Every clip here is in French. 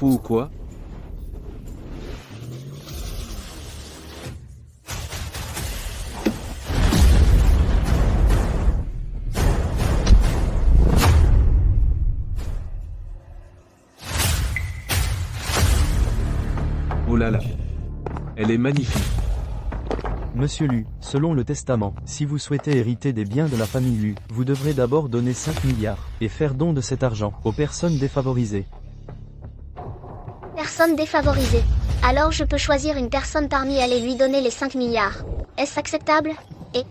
Fou ou quoi? Oh là là. Elle est magnifique. Monsieur Lu, selon le testament, si vous souhaitez hériter des biens de la famille Lu, vous devrez d'abord donner 5 milliards, et faire don de cet argent aux personnes défavorisées. Personne défavorisée. Alors je peux choisir une personne parmi elles et lui donner les 5 milliards. Est-ce acceptable?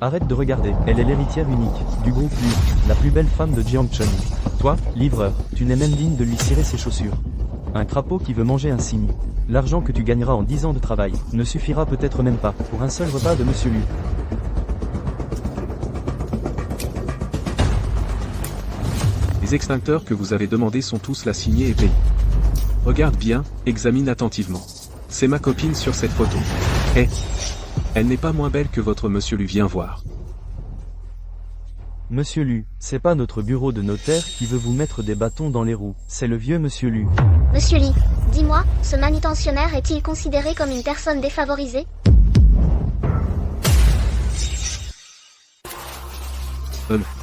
Arrête de regarder, elle est l'héritière unique, du groupe Lu, la plus belle femme de Jiangchun. Toi, livreur, tu n'es même digne de lui cirer ses chaussures. Un crapaud qui veut manger un cygne. L'argent que tu gagneras en 10 ans de travail ne suffira peut-être même pas pour un seul repas de Monsieur Lu. Les extincteurs que vous avez demandés sont tous là signés et payés. Regarde bien, examine attentivement. C'est ma copine sur cette photo. Elle n'est pas moins belle que votre monsieur Lu, viens voir. Monsieur Lu, c'est pas notre bureau de notaire qui veut vous mettre des bâtons dans les roues, c'est le vieux Monsieur Lu. Monsieur Lee, dis-moi, ce manutentionnaire est-il considéré comme une personne défavorisée?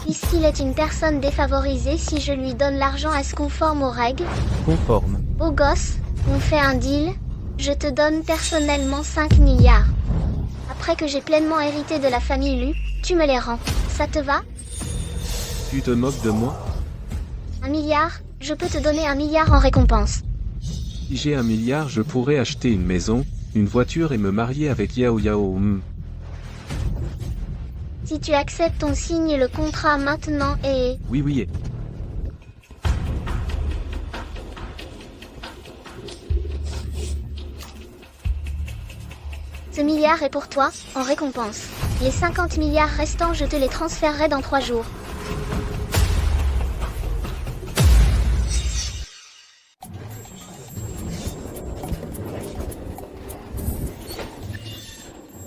Puisqu'il est une personne défavorisée, si je lui donne l'argent, est-ce conforme aux règles? Conforme. Beau gosse, on fait un deal. Je te donne personnellement 5 milliards. Après que j'ai pleinement hérité de la famille Lu, tu me les rends. Ça te va? Tu te moques de moi? 1 milliard? Je peux te donner 1 milliard en récompense. Si j'ai 1 milliard, je pourrais acheter une maison, une voiture et me marier avec Yao Yao. Si tu acceptes, on signe le contrat maintenant et... Oui. Ce milliard est pour toi, en récompense. Les 50 milliards restants, je te les transférerai dans 3 jours.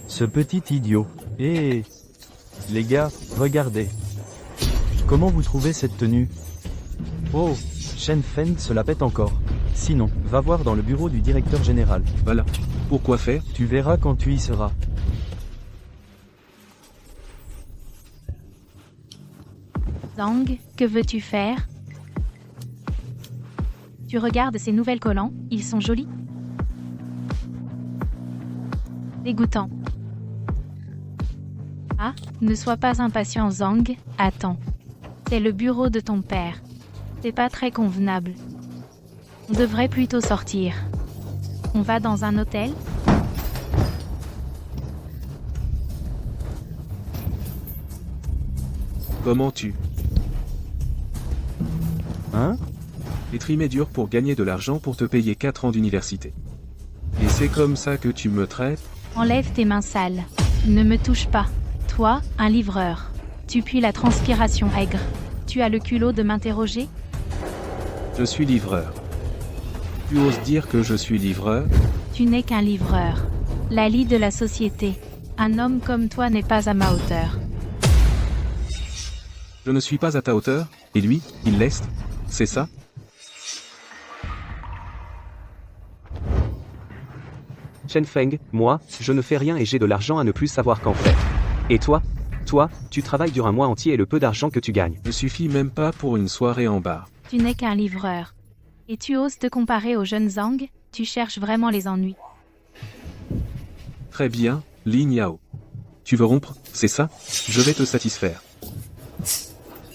Ce petit idiot. Les gars, regardez. Comment vous trouvez cette tenue? Oh, Shen Feng se la pète encore. Sinon, va voir dans le bureau du directeur général. Voilà. Pourquoi faire? Tu verras quand tu y seras. Zhang, que veux-tu faire? Tu regardes ces nouvelles collants, ils sont jolis. Dégoûtant. Ah, ne sois pas impatient Zhang, attends. C'est le bureau de ton père. C'est pas très convenable. On devrait plutôt sortir. On va dans un hôtel? Comment tu... Hein? J'ai trimé dur pour gagner de l'argent pour te payer 4 ans d'université. Et c'est comme ça que tu me traites? Enlève tes mains sales. Ne me touche pas. Toi, un livreur. Tu pues la transpiration aigre. Tu as le culot de m'interroger? Je suis livreur. Tu oses dire que je suis livreur? Tu n'es qu'un livreur. La lie de la société. Un homme comme toi n'est pas à ma hauteur. Je ne suis pas à ta hauteur, et lui, il l'est, c'est ça? Shen Feng, moi, je ne fais rien et j'ai de l'argent à ne plus savoir qu'en faire. Et toi, tu travailles dur un mois entier et le peu d'argent que tu gagnes. Ne suffit même pas pour une soirée en bar. Tu n'es qu'un livreur. Et tu oses te comparer au jeune Zhang? Tu cherches vraiment les ennuis. Très bien, Lin Yao. Tu veux rompre, c'est ça? Je vais te satisfaire.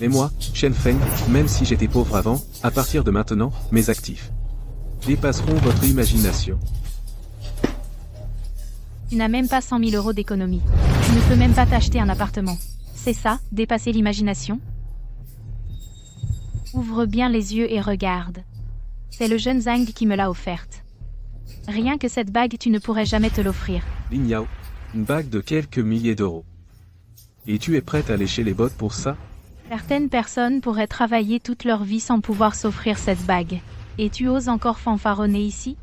Et moi, Shen Feng, même si j'étais pauvre avant, à partir de maintenant, mes actifs dépasseront votre imagination. Tu n'as même pas 100 000 euros d'économie. Tu ne peux même pas t'acheter un appartement. C'est ça, dépasser l'imagination? Ouvre bien les yeux et regarde. C'est le jeune Zhang qui me l'a offerte. Rien que cette bague, tu ne pourrais jamais te l'offrir. Lin Yao, une bague de quelques milliers d'euros. Et tu es prête à lécher les bottes pour ça? Certaines personnes pourraient travailler toute leur vie sans pouvoir s'offrir cette bague. Et tu oses encore fanfaronner ici?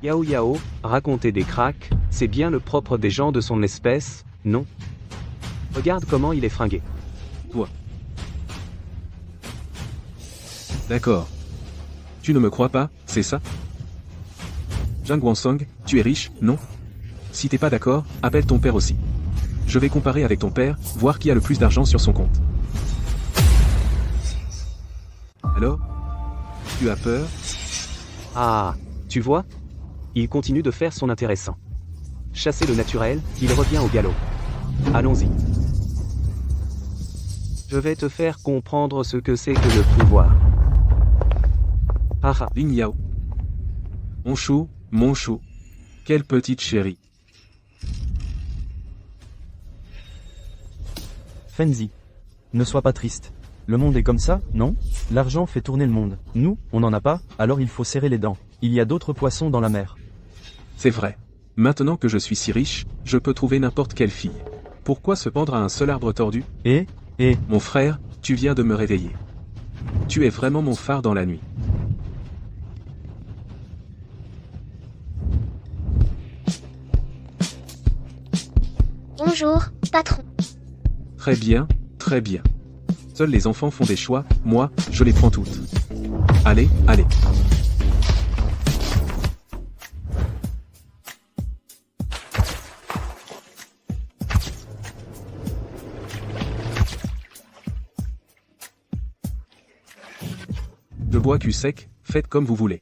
Yao Yao, raconter des cracks, c'est bien le propre des gens de son espèce, non? Regarde comment il est fringué. Toi. D'accord. Tu ne me crois pas, c'est ça? Zhang Guansong, tu es riche, non? Si t'es pas d'accord, appelle ton père aussi. Je vais comparer avec ton père, voir qui a le plus d'argent sur son compte. Alors? Tu as peur? Ah, tu vois? Il continue de faire son intéressant. Chasser le naturel, il revient au galop. Allons-y. Je vais te faire comprendre ce que c'est que le pouvoir. Ah ah. Ling Yao. Mon chou. Quelle petite chérie. Fenzi. Ne sois pas triste. Le monde est comme ça, non? L'argent fait tourner le monde. Nous, on n'en a pas, alors il faut serrer les dents. Il y a d'autres poissons dans la mer. C'est vrai. Maintenant que je suis si riche, je peux trouver n'importe quelle fille. Pourquoi se pendre à un seul arbre tordu? Et Mon frère, tu viens de me réveiller. Tu es vraiment mon phare dans la nuit. Bonjour, patron. Très bien, très bien. Seuls les enfants font des choix, moi, je les prends toutes. Allez, allez. Je bois cul sec, faites comme vous voulez.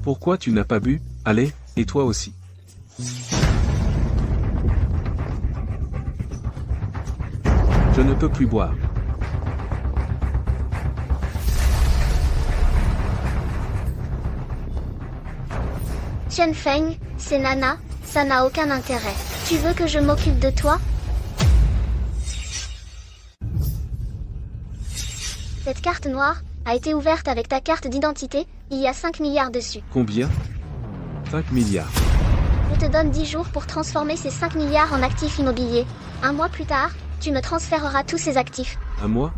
Pourquoi tu n'as pas bu? Allez, et toi aussi. Je ne peux plus boire. Chen Feng, c'est Nana, ça n'a aucun intérêt. Tu veux que je m'occupe de toi? Cette carte noire a été ouverte avec ta carte d'identité, il y a 5 milliards dessus. Combien? 5 milliards. Je te donne 10 jours pour transformer ces 5 milliards en actifs immobiliers. Un mois plus tard, tu me transféreras tous ces actifs. À moi?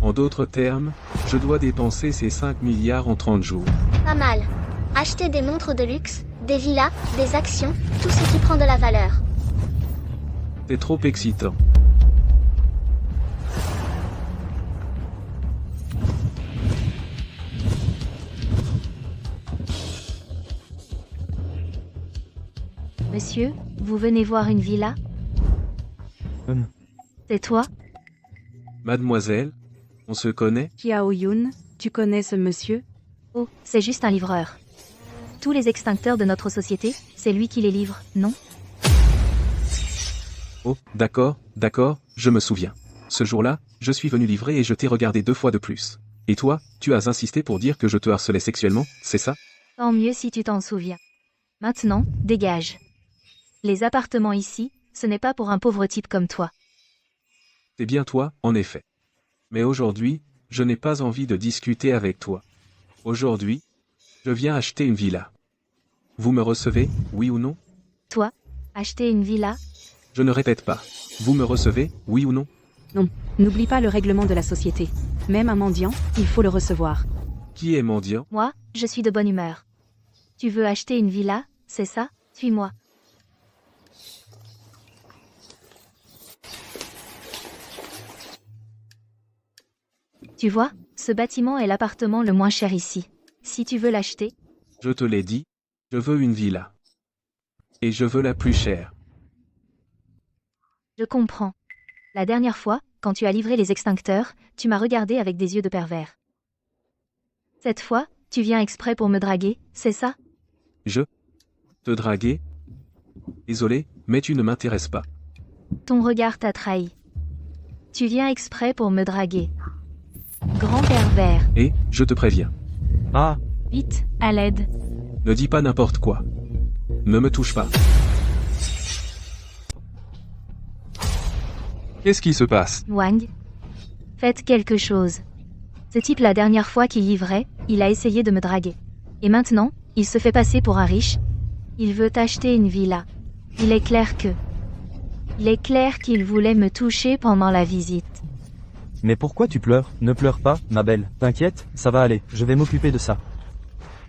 En d'autres termes, je dois dépenser ces 5 milliards en 30 jours. Pas mal. Acheter des montres de luxe, des villas, des actions, tout ce qui prend de la valeur. C'est trop excitant. Monsieur, vous venez voir une villa? C'est toi? Mademoiselle, on se connaît? Kiao Yun, tu connais ce monsieur? Oh, c'est juste un livreur. Tous les extincteurs de notre société, c'est lui qui les livre, non? Oh, d'accord, je me souviens. Ce jour-là, je suis venu livrer et je t'ai regardé 2 fois de plus. Et toi, tu as insisté pour dire que je te harcelais sexuellement, c'est ça? Tant mieux si tu t'en souviens. Maintenant, dégage. Les appartements ici, ce n'est pas pour un pauvre type comme toi. C'est bien toi, en effet. Mais aujourd'hui, je n'ai pas envie de discuter avec toi. Aujourd'hui, je viens acheter une villa. Vous me recevez, oui ou non? Toi, acheter une villa? Je ne répète pas. Vous me recevez, oui ou non? Non, n'oublie pas le règlement de la société. Même un mendiant, il faut le recevoir. Qui est mendiant? Moi, je suis de bonne humeur. Tu veux acheter une villa, c'est ça? Suis-moi. Tu vois, ce bâtiment est l'appartement le moins cher ici. Si tu veux l'acheter, Je te l'ai dit, je veux une villa. Et je veux la plus chère. je comprends. La dernière fois, quand tu as livré les extincteurs, tu m'as regardé avec des yeux de pervers. Cette fois, tu viens exprès pour me draguer, c'est ça? Je te draguer? Désolé, mais tu ne m'intéresses pas. Ton regard t'a trahi. Tu viens exprès pour me draguer. Grand pervers. Et, je te préviens, Ah, Vite, à l'aide. ne dis pas n'importe quoi. Ne me touche pas. Qu'est-ce qui se passe? Wang. Faites quelque chose. Ce type la dernière fois qu'il livrait, il a essayé de me draguer. Et maintenant, il se fait passer pour un riche. Il veut acheter une villa. Il est clair qu'il voulait me toucher pendant la visite. mais pourquoi tu pleures? Ne pleure pas, ma belle. T'inquiète, ça va aller, je vais m'occuper de ça.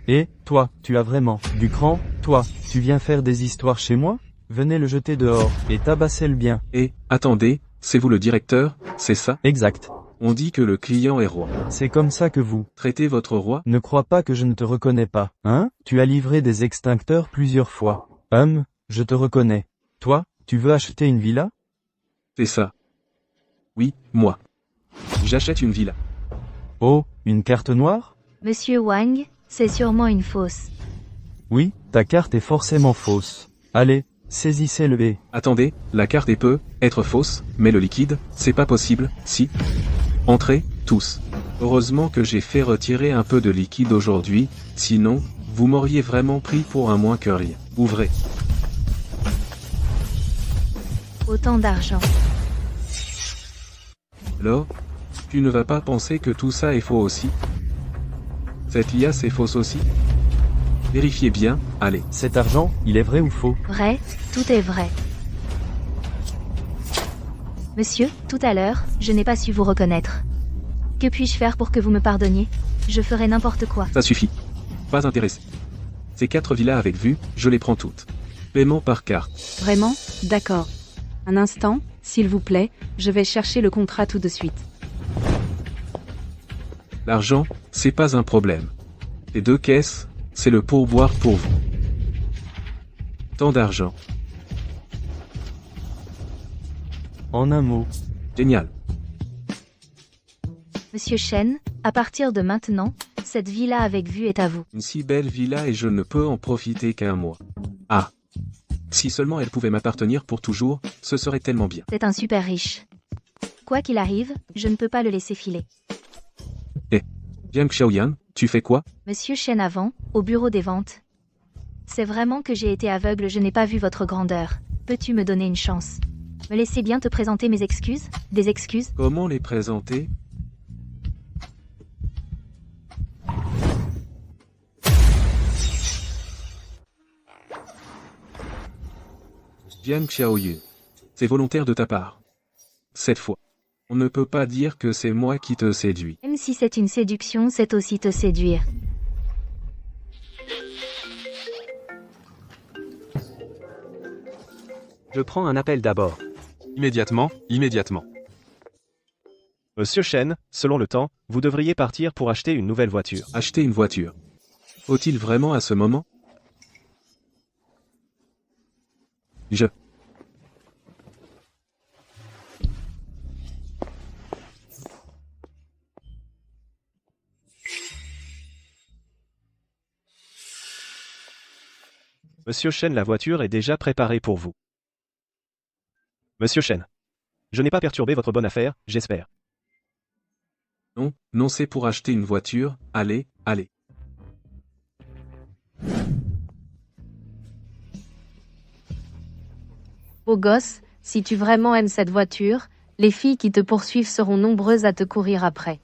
Et, toi, tu as vraiment du cran? Toi, tu viens faire des histoires chez moi? Venez le jeter dehors, et tabassez-le bien. Et, attendez, c'est vous le directeur, c'est ça? Exact. On dit que le client est roi. C'est comme ça que vous. Traitez votre roi. Ne crois pas que je ne te reconnais pas, hein? Tu as livré des extincteurs plusieurs fois. Je te reconnais. Toi, tu veux acheter une villa? C'est ça. Oui, moi. J'achète une villa. Oh, une carte noire? Monsieur Wang, c'est sûrement une fausse. Oui, ta carte est forcément fausse. Allez, saisissez le B. Attendez, la carte peut être fausse, mais le liquide, c'est pas possible, si. Entrez, tous. Heureusement que j'ai fait retirer un peu de liquide aujourd'hui, sinon, vous m'auriez vraiment pris pour un moins que rien. Ouvrez. Autant d'argent. Alors, tu ne vas pas penser que tout ça est faux aussi? Cette liasse est fausse aussi? Vérifiez bien, allez. Cet argent, il est vrai ou faux? Vrai, tout est vrai. Monsieur, tout à l'heure, je n'ai pas su vous reconnaître. Que puis-je faire pour que vous me pardonniez? Je ferai n'importe quoi. Ça suffit. Pas intéressé. Ces 4 villas avec vue, je les prends toutes. Paiement par carte. Vraiment? D'accord. Un instant, s'il vous plaît, je vais chercher le contrat tout de suite. L'argent, c'est pas un problème. Les 2 caisses, c'est le pourboire pour vous. Tant d'argent. En un mot. Génial. Monsieur Shen, à partir de maintenant, cette villa avec vue est à vous. Une si belle villa et je ne peux en profiter qu'un mois. Ah. Si seulement elle pouvait m'appartenir pour toujours, ce serait tellement bien. C'est un super riche. Quoi qu'il arrive, je ne peux pas le laisser filer. Jiang Xiaoyan, tu fais quoi? Monsieur Shen avant, au bureau des ventes. C'est vraiment que j'ai été aveugle, je n'ai pas vu votre grandeur. Peux-tu me donner une chance? Me laisser bien te présenter mes excuses? Des excuses? Comment les présenter? Jiang Xiaoyun. C'est volontaire de ta part. Cette fois. On ne peut pas dire que c'est moi qui te séduis. Même si c'est une séduction, c'est aussi te séduire. Je prends un appel d'abord. Immédiatement. Monsieur Shen, selon le temps, vous devriez partir pour acheter une nouvelle voiture. Acheter une voiture. Faut-il vraiment à ce moment? Monsieur Shen, la voiture est déjà préparée pour vous. Monsieur Shen. Je n'ai pas perturbé votre bonne affaire, j'espère. Non, c'est pour acheter une voiture, allez. Beau gosse, si tu vraiment aimes cette voiture, les filles qui te poursuivent seront nombreuses à te courir après.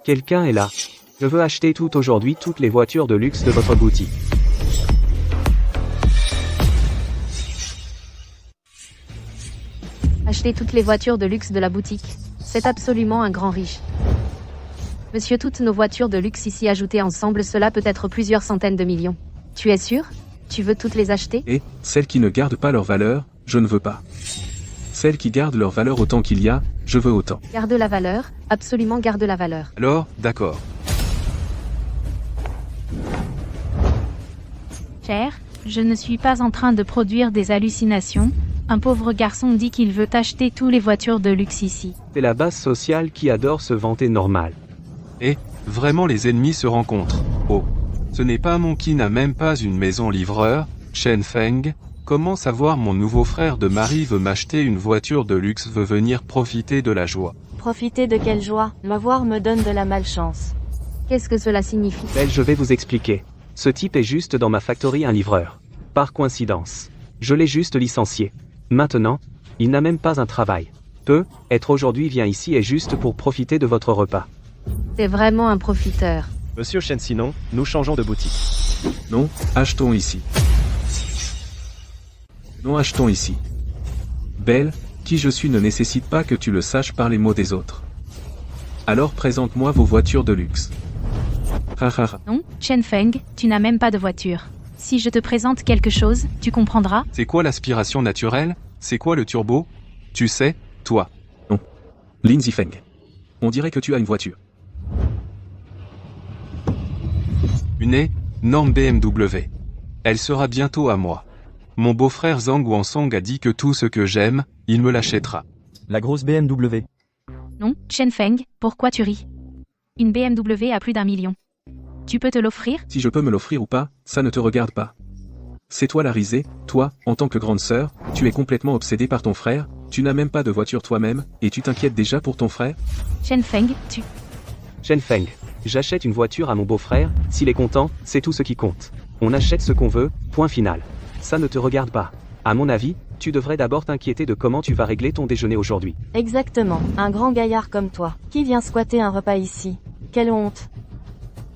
Quelqu'un est là. Je veux acheter aujourd'hui toutes les voitures de luxe de votre boutique. Acheter toutes les voitures de luxe de la boutique. C'est absolument un grand riche. Monsieur, toutes nos voitures de luxe ici ajoutées ensemble, cela peut être plusieurs centaines de millions. Tu es sûr? Tu veux toutes les acheter? Et, celles qui ne gardent pas leur valeur, je ne veux pas. Celles qui gardent leur valeur autant qu'il y a, je veux autant. Garde la valeur, absolument garde la valeur. Alors, d'accord. Cher, je ne suis pas en train de produire des hallucinations. Un pauvre garçon dit qu'il veut acheter toutes les voitures de luxe ici. C'est la base sociale qui adore se vanter normal. Et, vraiment les ennemis se rencontrent. Oh. Ce n'est pas mon qui n'a même pas une maison livreur, Chen Feng. Comment savoir mon nouveau frère de Marie veut m'acheter une voiture de luxe, veut venir profiter de la joie. Profiter de quelle joie? M'avoir me donne de la malchance. Qu'est-ce que cela signifie? Belle, je vais vous expliquer. Ce type est juste dans ma factory un livreur. Par coïncidence. Je l'ai juste licencié. Maintenant, il n'a même pas un travail. Être aujourd'hui vient ici et juste pour profiter de votre repas. T'es vraiment un profiteur. Monsieur Shen, sinon, nous changeons de boutique. Non, achetons ici. Non, achetons ici. Belle, qui je suis ne nécessite pas que tu le saches par les mots des autres. Alors présente-moi vos voitures de luxe. Ha ha ha. Non, Chen Feng, tu n'as même pas de voiture. Si je te présente quelque chose, tu comprendras. C'est quoi l'aspiration naturelle? C'est quoi le turbo? Tu sais, toi. Lin Zifeng. On dirait que tu as une voiture. Une énorme BMW. Elle sera bientôt à moi. Mon beau-frère Zhang Wansong a dit que tout ce que j'aime, il me l'achètera. La grosse BMW. Non, Chen Feng, pourquoi tu ris? Une BMW à plus d'1 million. Tu peux te l'offrir? Si je peux me l'offrir ou pas, ça ne te regarde pas. C'est toi la risée, toi, en tant que grande sœur, tu es complètement obsédée par ton frère, tu n'as même pas de voiture toi-même, et tu t'inquiètes déjà pour ton frère? Chen Feng, Chen Feng, j'achète une voiture à mon beau-frère, s'il est content, c'est tout ce qui compte. On achète ce qu'on veut, point final. Ça ne te regarde pas. À mon avis, tu devrais d'abord t'inquiéter de comment tu vas régler ton déjeuner aujourd'hui. Exactement, un grand gaillard comme toi. Qui vient squatter un repas ici? Quelle honte.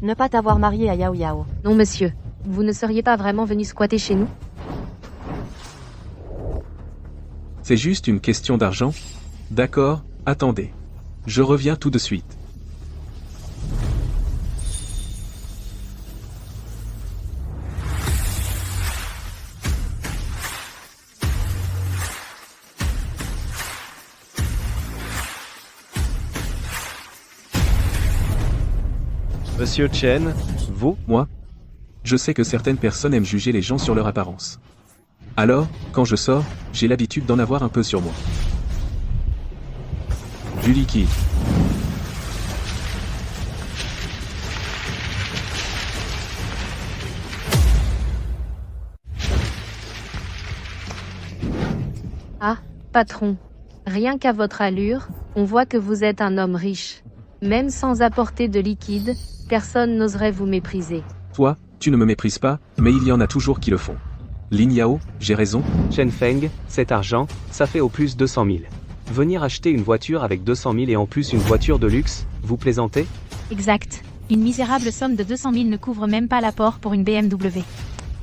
Ne pas t'avoir marié à Yao Yao. Non monsieur, vous ne seriez pas vraiment venu squatter chez nous? C'est juste une question d'argent? D'accord, attendez. Je reviens tout de suite. Monsieur Chen, vous? Moi? Je sais que certaines personnes aiment juger les gens sur leur apparence. Alors, quand je sors, j'ai l'habitude d'en avoir un peu sur moi. Du liquide. Ah, patron. Rien qu'à votre allure, on voit que vous êtes un homme riche. Même sans apporter de liquide, personne n'oserait vous mépriser. Toi, tu ne me méprises pas, mais il y en a toujours qui le font. Lin Yao, j'ai raison? Chen Feng, cet argent, ça fait au plus 200 000. Venir acheter une voiture avec 200 000 et en plus une voiture de luxe, vous plaisantez? exact. Une misérable somme de 200 000 ne couvre même pas l'apport pour une BMW.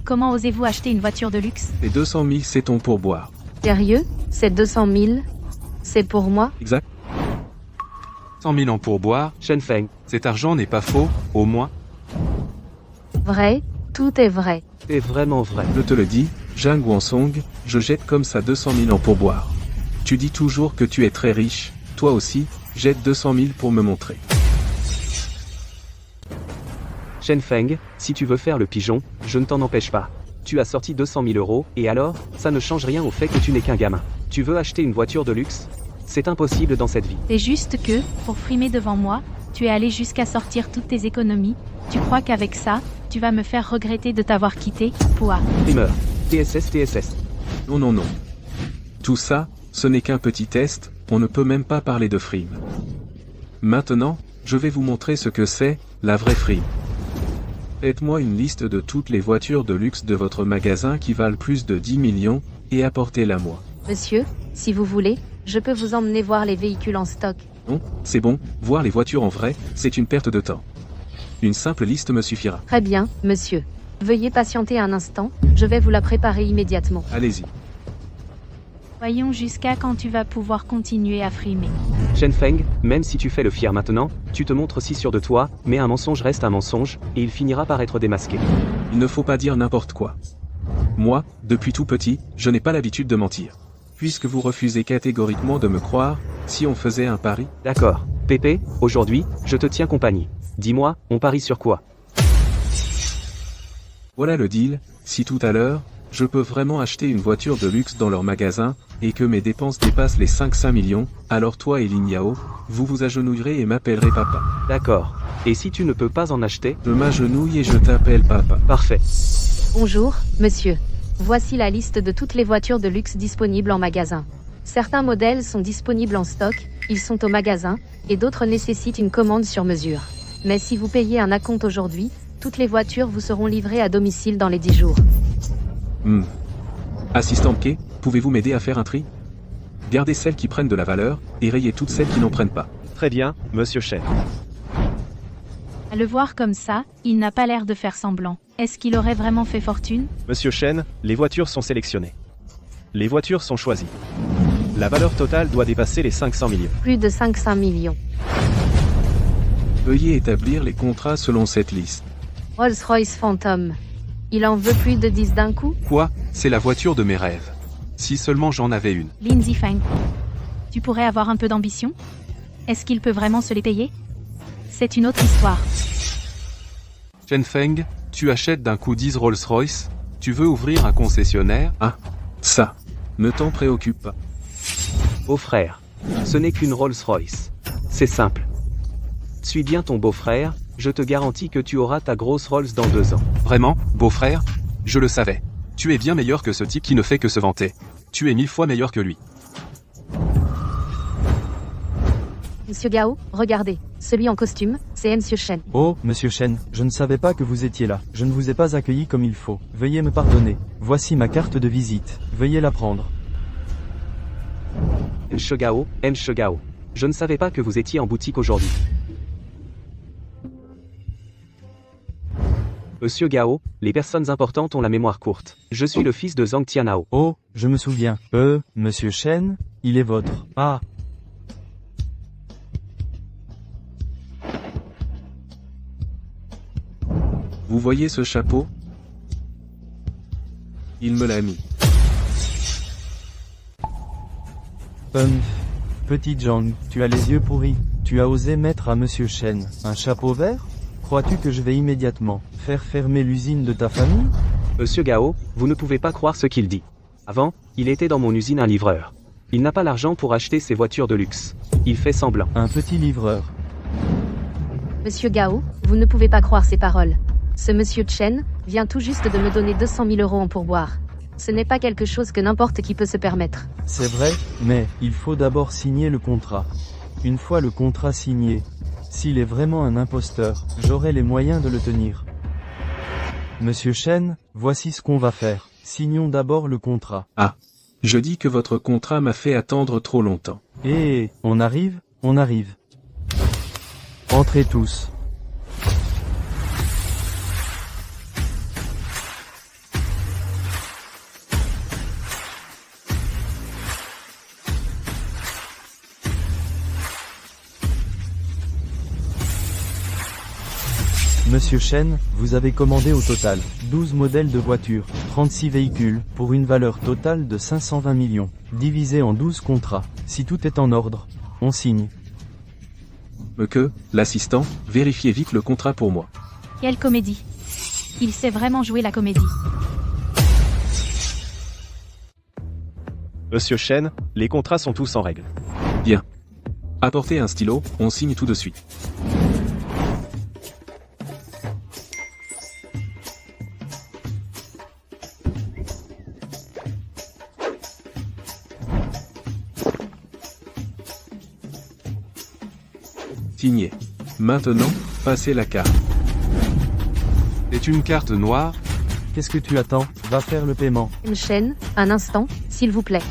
Comment osez-vous acheter une voiture de luxe? Et 200 000 c'est ton pourboire. Sérieux? C'est 200 000? C'est pour moi? Exact? 100 000 en pourboire, Chen Feng, cet argent n'est pas faux, au moins. Vrai? Tout est vrai. c'est vraiment vrai. Je te le dis, Zhang Wansong, je jette comme ça 200 000 en pourboire. Tu dis toujours que tu es très riche, toi aussi, jette 200 000 pour me montrer. Chen Feng, si tu veux faire le pigeon, je ne t'en empêche pas. Tu as sorti 200 000 euros, et alors, ça ne change rien au fait que tu n'es qu'un gamin. Tu veux acheter une voiture de luxe? C'est impossible dans cette vie. C'est juste que, pour frimer devant moi, tu es allé jusqu'à sortir toutes tes économies. Tu crois qu'avec ça, tu vas me faire regretter de t'avoir quitté, Poa. Primeur. TSS. Non non non. Tout ça, ce n'est qu'un petit test, on ne peut même pas parler de frime. Maintenant, je vais vous montrer ce que c'est, la vraie frime. Faites-moi une liste de toutes les voitures de luxe de votre magasin qui valent plus de 10 millions, et apportez-la moi. Monsieur, si vous voulez, je peux vous emmener voir les véhicules en stock. Non, c'est bon, voir les voitures en vrai, c'est une perte de temps. Une simple liste me suffira. Très bien, monsieur. Veuillez patienter un instant, je vais vous la préparer immédiatement. Allez-y. Voyons jusqu'à quand tu vas pouvoir continuer à frimer. Chen Feng, même si tu fais le fier maintenant, tu te montres si sûr de toi, mais un mensonge reste un mensonge, et il finira par être démasqué. Il ne faut pas dire n'importe quoi. Moi, depuis tout petit, je n'ai pas l'habitude de mentir. Puisque vous refusez catégoriquement de me croire, si on faisait un pari? D'accord. Pépé, aujourd'hui, je te tiens compagnie. Dis-moi, on parie sur quoi? Voilà le deal, si tout à l'heure, je peux vraiment acheter une voiture de luxe dans leur magasin, et que mes dépenses dépassent les 5 millions, alors toi et Lin Yao, vous vous agenouillerez et m'appellerez papa. D'accord. Et si tu ne peux pas en acheter? Je m'agenouille et je t'appelle papa. Parfait. Bonjour, monsieur. Voici la liste de toutes les voitures de luxe disponibles en magasin. Certains modèles sont disponibles en stock, ils sont au magasin, et d'autres nécessitent une commande sur mesure. Mais si vous payez un acompte aujourd'hui, toutes les voitures vous seront livrées à domicile dans les 10 jours. Assistant Kay, pouvez-vous m'aider à faire un tri? Gardez celles qui prennent de la valeur, et rayez toutes celles qui n'en prennent pas. Très bien, monsieur Chen. À le voir comme ça, il n'a pas l'air de faire semblant. Est-ce qu'il aurait vraiment fait fortune? Monsieur Chen, les voitures sont sélectionnées. Les voitures sont choisies. La valeur totale doit dépasser les 500 millions. Plus de 500 millions. Veuillez établir les contrats selon cette liste. Rolls-Royce Phantom. Il en veut plus de 10 d'un coup? Quoi? C'est la voiture de mes rêves. Si seulement j'en avais une. Lindsay Feng. Tu pourrais avoir un peu d'ambition? Est-ce qu'il peut vraiment se les payer? C'est une autre histoire. Chen Feng, tu achètes d'un coup 10 Rolls-Royce? Tu veux ouvrir un concessionnaire? Ah, ça. Ne t'en préoccupe pas. Beau-frère. Ce n'est qu'une Rolls-Royce. C'est simple. Suis bien ton beau-frère, je te garantis que tu auras ta grosse Rolls dans 2 ans. Vraiment, beau-frère? Je le savais. Tu es bien meilleur que ce type qui ne fait que se vanter. Tu es 1000 fois meilleur que lui. Monsieur Gao, regardez. Celui en costume, c'est Monsieur Shen. Oh, Monsieur Shen, je ne savais pas que vous étiez là. Je ne vous ai pas accueilli comme il faut. Veuillez me pardonner. Voici ma carte de visite. Veuillez la prendre. Nshegao, Nshegao. Je ne savais pas que vous étiez en boutique aujourd'hui. Monsieur Gao, les personnes importantes ont la mémoire courte. Je suis le fils de Zhang Tianhao. Oh, je me souviens. Monsieur Shen, il est votre. Ah. Vous voyez ce chapeau? Il me l'a mis. Petit Zhang, tu as les yeux pourris. Tu as osé mettre à Monsieur Shen un chapeau vert? Crois-tu que je vais immédiatement faire fermer l'usine de ta famille? Monsieur Gao, vous ne pouvez pas croire ce qu'il dit. Avant, il était dans mon usine un livreur. Il n'a pas l'argent pour acheter ses voitures de luxe. Il fait semblant. Un petit livreur. Monsieur Gao, vous ne pouvez pas croire ces paroles. Ce Monsieur Chen vient tout juste de me donner 200 000 € en pourboire. Ce n'est pas quelque chose que n'importe qui peut se permettre. C'est vrai, mais il faut d'abord signer le contrat. Une fois le contrat signé, s'il est vraiment un imposteur, j'aurai les moyens de le tenir. Monsieur Shen, voici ce qu'on va faire. Signons d'abord le contrat. Ah. Je dis que votre contrat m'a fait attendre trop longtemps. Et on arrive, on arrive. Entrez tous. Monsieur Shen, vous avez commandé au total 12 modèles de voitures, 36 véhicules, pour une valeur totale de 520 millions, divisé en 12 contrats. Si tout est en ordre, on signe. L'assistant, vérifiez vite le contrat pour moi. Quelle comédie. Il sait vraiment jouer la comédie. Monsieur Shen, les contrats sont tous en règle. Bien. Apportez un stylo, on signe tout de suite. Signé. Maintenant, passez la carte. C'est une carte noire? Qu'est-ce que tu attends? Va faire le paiement. Shen, un instant, s'il vous plaît.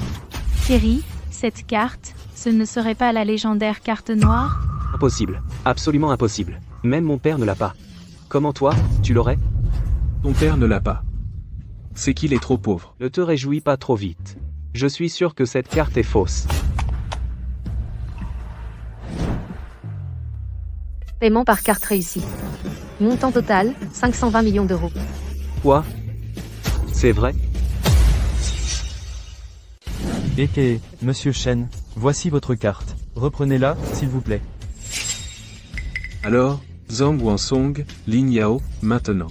Thierry, cette carte, ce ne serait pas la légendaire carte noire? Impossible. Absolument impossible. Même mon père ne l'a pas. Comment toi, tu l'aurais? Ton père ne l'a pas. C'est qu'il est trop pauvre. Ne te réjouis pas trop vite. Je suis sûr que cette carte est fausse. Paiement par carte réussi. Montant total, 520 millions d'euros. Quoi? C'est vrai? Et Monsieur Shen, voici votre carte. Reprenez-la, s'il vous plaît. Alors, Zhang Wansong, Lin Yao, maintenant.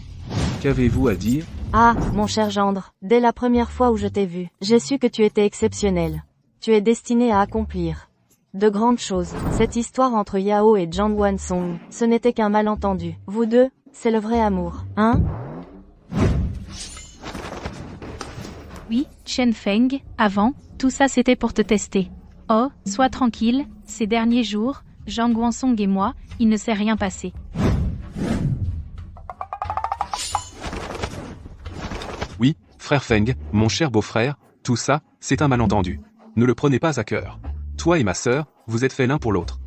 Qu'avez-vous à dire? Ah, mon cher gendre, dès la première fois où je t'ai vu, j'ai su que tu étais exceptionnel. Tu es destiné à accomplir de grandes choses. Cette histoire entre Yao et Zhang Wansong, ce n'était qu'un malentendu. Vous deux, c'est le vrai amour, hein? Oui, Chen Feng, avant, tout ça c'était pour te tester. Oh, sois tranquille, ces derniers jours, Zhang Wansong et moi, il ne s'est rien passé. Oui, frère Feng, mon cher beau-frère, tout ça, c'est un malentendu. Ne le prenez pas à cœur. Toi et ma sœur, vous êtes faits l'un pour l'autre.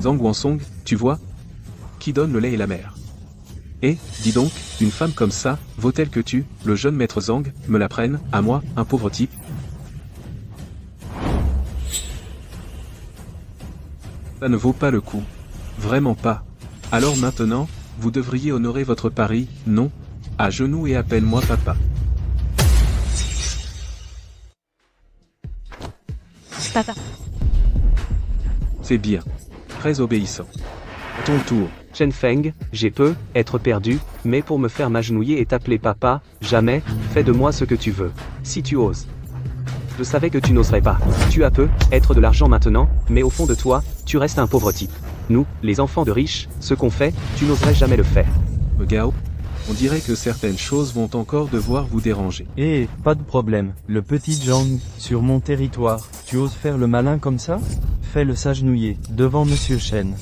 Zhang Wansong, tu vois? Qui donne le lait et la mer? Et, dis donc, une femme comme ça, vaut-elle que tu, le jeune maître Zhang, me la prennes, à moi, un pauvre type? Ça ne vaut pas le coup. Vraiment pas. Alors maintenant, vous devriez honorer votre pari, non? À genoux et appelle-moi papa. Papa. C'est bien. Très obéissant. À ton tour. Chen Feng, j'ai peu, être perdu, mais pour me faire m'agenouiller et t'appeler papa, jamais, fais de moi ce que tu veux. Si tu oses. Je savais que tu n'oserais pas. Tu as peu, être de l'argent maintenant, mais au fond de toi, tu restes un pauvre type. Nous, les enfants de riches, ce qu'on fait, tu n'oserais jamais le faire. Gao, on dirait que certaines choses vont encore devoir vous déranger. Eh, pas de problème. Le petit Zhang, sur mon territoire, tu oses faire le malin comme ça? Fais-le s'agenouiller, devant Monsieur Shen.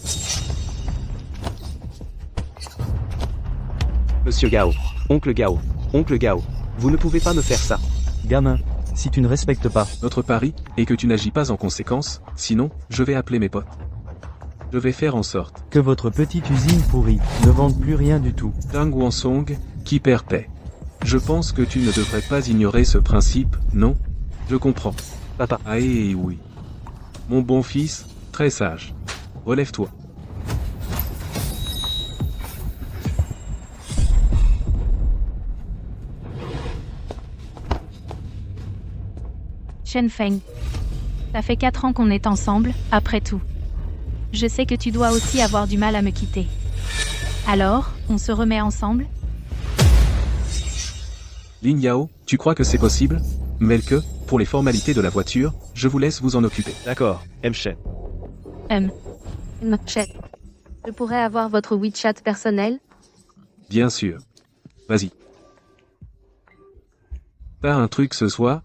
Monsieur Gao. Oncle Gao. Oncle Gao. Vous ne pouvez pas me faire ça. Gamin, si tu ne respectes pas. Notre pari est que tu n'agis pas en conséquence, sinon, je vais appeler mes potes. Je vais faire en sorte Que votre petite usine pourrie ne vende plus rien du tout. Tang Wansong, qui perd paie. Je pense que tu ne devrais pas ignorer ce principe, non? Je comprends. Papa. Ah oui. Mon bon fils, très sage. Relève-toi. Chen Feng. Ça fait 4 ans qu'on est ensemble, après tout. Je sais que tu dois aussi avoir du mal à me quitter. Alors, on se remet ensemble? Lin Yao, tu crois que c'est possible? Melke, pour les formalités de la voiture, je vous laisse vous en occuper. D'accord, M. Shen. Chat. Je pourrais avoir votre WeChat personnel? Bien sûr. Vas-y. T'as un truc ce soir?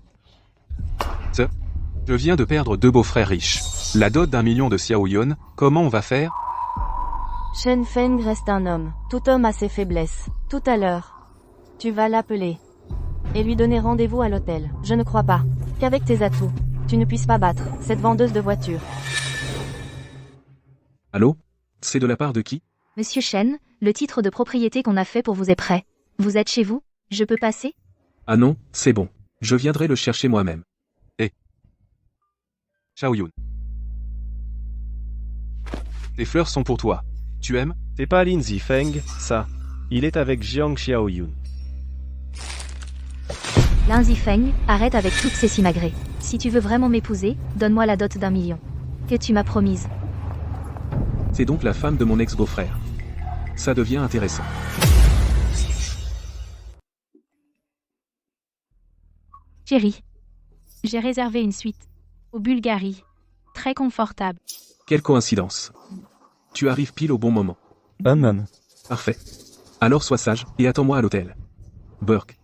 Je viens de perdre 2 beaux-frères riches. La dot d'1 million de Xiaoyuan, comment on va faire? Shen Feng reste un homme. Tout homme a ses faiblesses. Tout à l'heure. Tu vas l'appeler. Et lui donner rendez-vous à l'hôtel. Je ne crois pas qu'avec tes atouts, tu ne puisses pas battre cette vendeuse de voitures. Allô? C'est de la part de qui? Monsieur Shen, le titre de propriété qu'on a fait pour vous est prêt. Vous êtes chez vous? Je peux passer? Ah non, c'est bon. Je viendrai le chercher moi-même. Xiaoyun. Tes fleurs sont pour toi. Tu aimes? C'est pas Lin Zifeng, ça. Il est avec Jiang Xiaoyun. Lin Zifeng, arrête avec toutes ces simagrées. Si tu veux vraiment m'épouser, donne-moi la dot d'1 million. Que tu m'as promise. C'est donc la femme de mon ex-beau-frère. Ça devient intéressant. Chérie. J'ai réservé une suite. Au Bulgarie. Très confortable. Quelle coïncidence. Tu arrives pile au bon moment. Parfait. Alors sois sage, et attends-moi à l'hôtel. Burke.